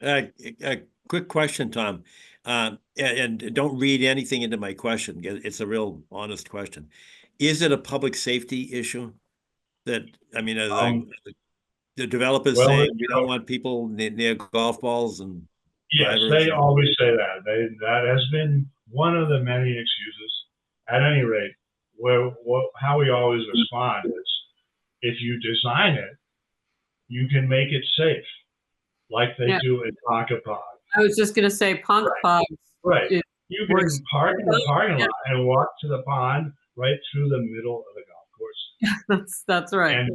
A quick question, Tom, and don't read anything into my question. It's a real honest question. Is it a public safety issue? That, I mean, the developers saying we don't want people near golf balls and yes, they always say that. That has been one of the many excuses. At any rate, how we always respond is, if you design it, you can make it safe, like they do in Ponkapog. I was just going to say Ponkapog. Right. You can park in the parking lot and walk to the pond right through the middle of the golf course. That's right. And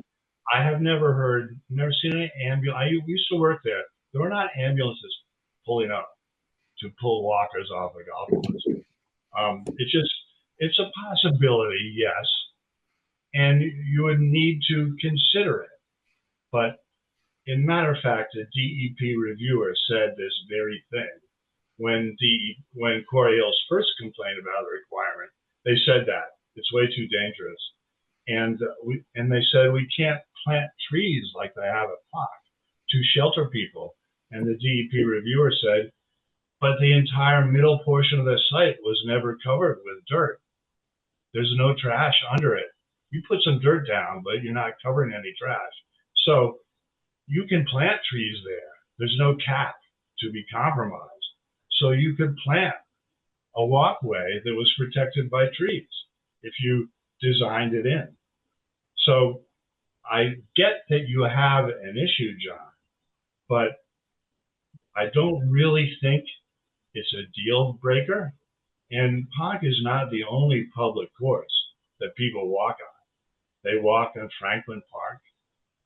I have never seen any ambulance. I used to work there. There were not ambulances pulling up to pull walkers off the golf course. It's a possibility, yes. And you would need to consider it. But in matter of fact, a DEP reviewer said this very thing. When Quarry Hills first complained about the requirement, they said that. It's way too dangerous. And they said we can't plant trees like they have at Park to shelter people. And the DEP reviewer said, but the entire middle portion of the site was never covered with dirt. There's no trash under it. You put some dirt down, but you're not covering any trash. So you can plant trees there. There's no cap to be compromised. So you could plant a walkway that was protected by trees if you designed it in. So I get that you have an issue, John, but I don't really think it's a deal breaker. And Park is not the only public course that people walk on. They walk on Franklin Park.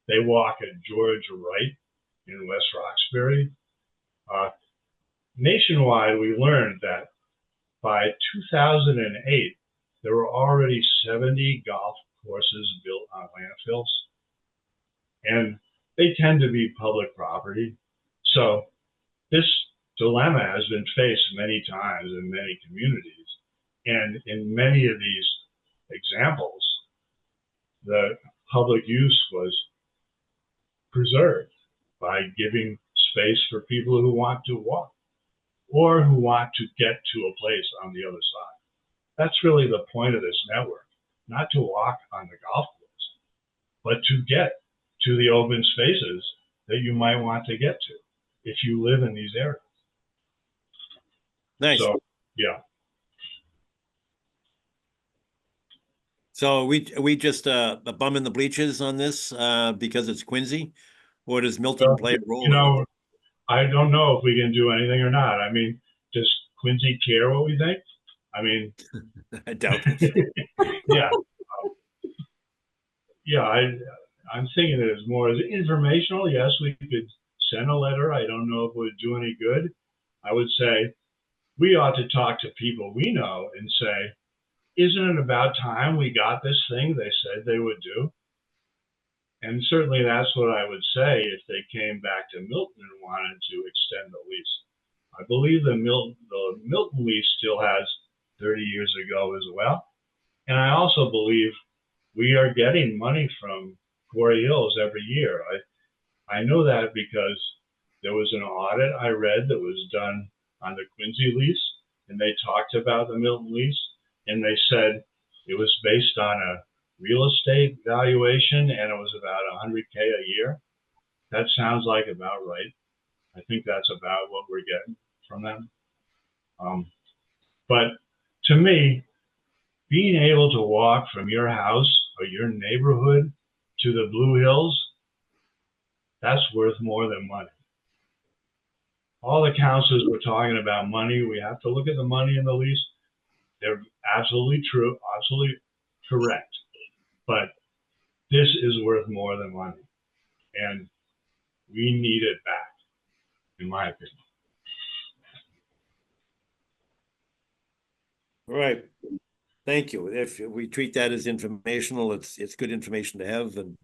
They walk at George Wright in West Roxbury. Nationwide, we learned that by 2008, there were already 70 golf courses built on landfills. And they tend to be public property. So this dilemma has been faced many times in many communities. And in many of these examples, the public use was preserved by giving space for people who want to walk or who want to get to a place on the other side. That's really the point of this network, not to walk on the golf course, but to get to the open spaces that you might want to get to if you live in these areas. Nice. So, yeah. So we just a bum in the bleachers on this because it's Quincy, or does Milton play a role? You know, I don't know if we can do anything or not. I mean, does Quincy care what we think? I mean, I doubt it. Yeah. Yeah, I'm thinking it is more as informational. Yes, we could send a letter. I don't know if it would do any good. I would say we ought to talk to people we know and say, isn't it about time we got this thing they said they would do? And certainly that's what I would say if they came back to Milton and wanted to extend the lease. I believe the Milton lease still has 30 years ago as well. And I also believe we are getting money from Quarry Hills every year. I know that because there was an audit I read that was done on the Quincy lease, and they talked about the Milton lease, and they said it was based on a real estate valuation and it was about $100K a year. That sounds like about right. I think that's about what we're getting from them. But to me, being able to walk from your house or your neighborhood to the Blue Hills, that's worth more than money. All the councils were talking about money. We have to look at the money in the lease. They're absolutely true, absolutely correct. But this is worth more than money. And we need it back, in my opinion. All right. Thank you. If we treat that as informational, it's good information to have. And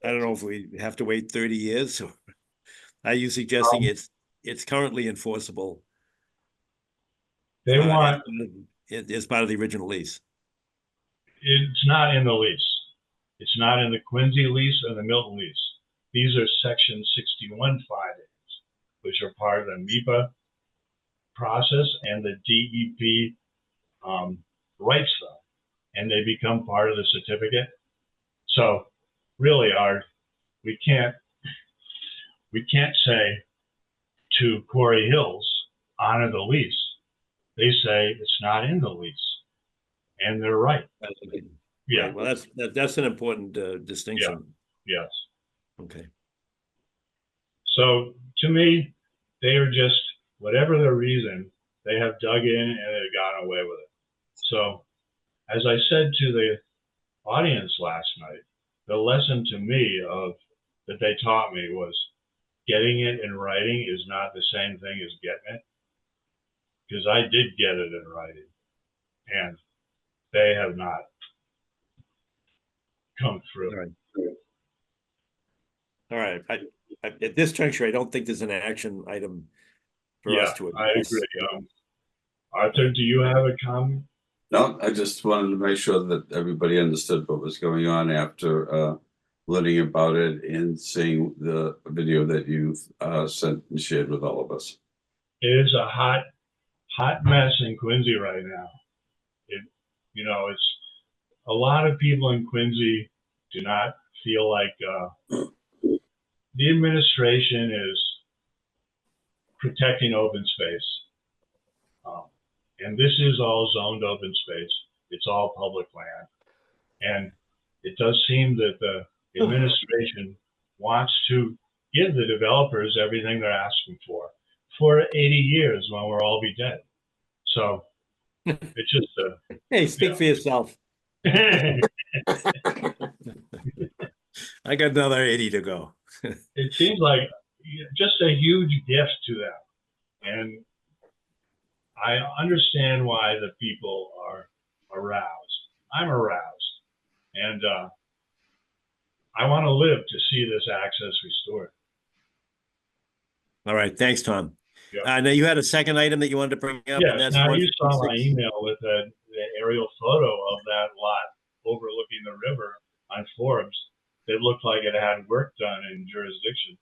I don't know if we have to wait 30 years. Or are you suggesting it's currently enforceable? They want as part of the original lease. It's not in the lease. It's not in the Quincy lease or the Milton lease. These are Section 61 findings, which are part of the MEPA process, and the DEP writes them, and they become part of the certificate. So really, we can't say to Quarry Hills, honor the lease. They say it's not in the lease, and they're right. Yeah. Right. Well, that's an important distinction. Yeah. Yes. Okay. So to me, they are just, whatever the reason, they have dug in and they've gotten away with it. So as I said to the audience last night, the lesson to me that they taught me was getting it in writing is not the same thing as getting it. Because I did get it in writing, and they have not come through. All right. At this juncture, I don't think there's an action item for us to address. I agree. Arthur, do you have a comment? No, I just wanted to make sure that everybody understood what was going on after learning about it and seeing the video that you've sent and shared with all of us. It is a hot mess in Quincy right now. It's a lot of people in Quincy do not feel like the administration is protecting open space. And this is all zoned open space. It's all public land. And it does seem that the administration wants to give the developers everything they're asking for 80 years when we'll all be dead. So it's just Hey, speak for yourself. I got another 80 to go. It seems like just a huge gift to them. And I understand why the people are aroused. I'm aroused. And I want to live to see this access restored. All right. Thanks, Tom. Yeah. Now you had a second item that you wanted to bring up. Yes, And that's now you saw my 156. email with the aerial photo of that lot overlooking the river on Forbes. It looked like it had work done in jurisdiction.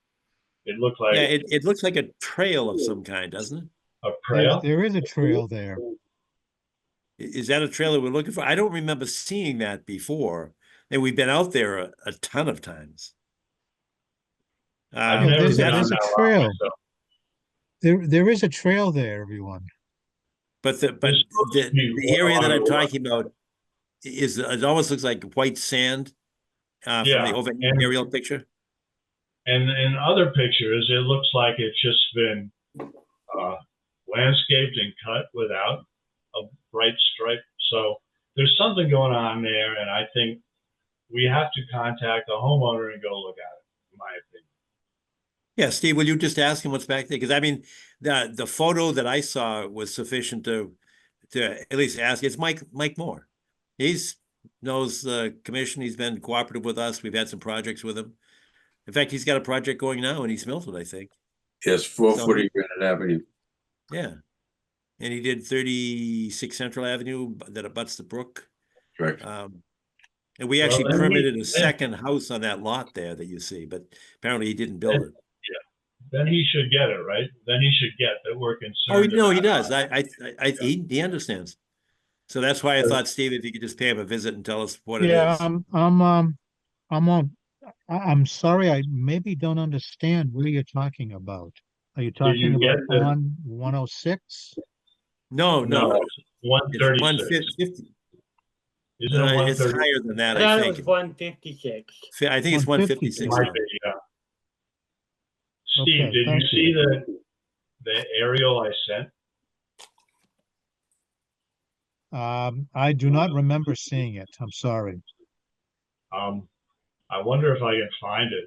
It looked like Yeah, it looks like a trail of some kind, doesn't it? a trail. There is a trail there. Is that a trail that we're looking for? I don't remember seeing that before. And we've been out there a ton of times. I've never there's been a, on there's a that lot trail. myself. There is a trail there, everyone. But the area that I'm talking about is, it almost looks like white sand from Yeah, the overhead and- aerial picture. And in other pictures, it looks like it's just been landscaped and cut without a bright stripe. So there's something going on there, and I think we have to contact the homeowner and go look at it, in my opinion. Yeah, Steve, will you just ask him what's back there? Because I mean, the photo that I saw was sufficient to at least ask. It's Mike Moore. He's knows the commission. He's been cooperative with us. We've had some projects with him. In fact, he's got a project going now in East Milton, I think. Yes, 440 Granite Avenue. Yeah. And he did 36 Central Avenue that abuts the brook. Correct. And we actually then permitted a second house on that lot there that you see, but apparently he didn't build it. Then he should get it, right? Then he should get that we're concerned. Oh, no, he about does. He understands. So that's why I thought, Steve, if you could just pay him a visit and tell us what it Yeah, is. I'm sorry, I maybe don't understand what you're talking about. Are you talking you about get the- on 106? No, No, it's It's 136. 150. Isn't it It's 130? higher than that, I thought I it was think. 156. I think it's 156. Might now. be, yeah. Steve, Okay, did you thank see the aerial I sent? I do not remember seeing it. I'm sorry. I wonder if I can find it.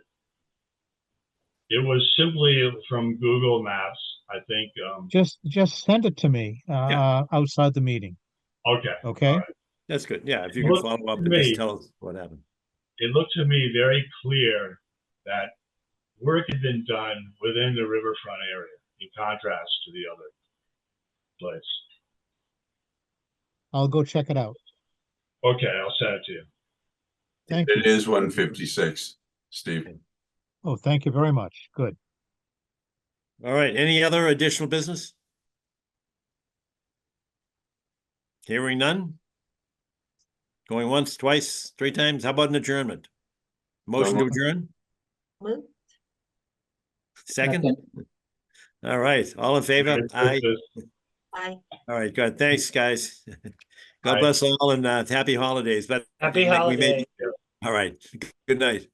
It was simply from Google Maps, I think. Just send it to me outside the meeting. Okay. Okay. all right. That's good. Yeah, if you can Look follow up to and just me. tell us what happened. It looked to me very clear that work had been done within the riverfront area, in contrast to the other place. I'll go check it out. Okay, I'll send it to you. Thank It you. is 156, Steve. Oh, thank you very much. Good. All right, any other additional business? Hearing none? Going once, twice, three times? How about an adjournment? Motion to adjourn? Move. Second? All right, all in favor? Aye. Bye. All right, good. Thanks, guys. God Aye. bless all and happy holidays. But Happy we may- holiday. All right, good night.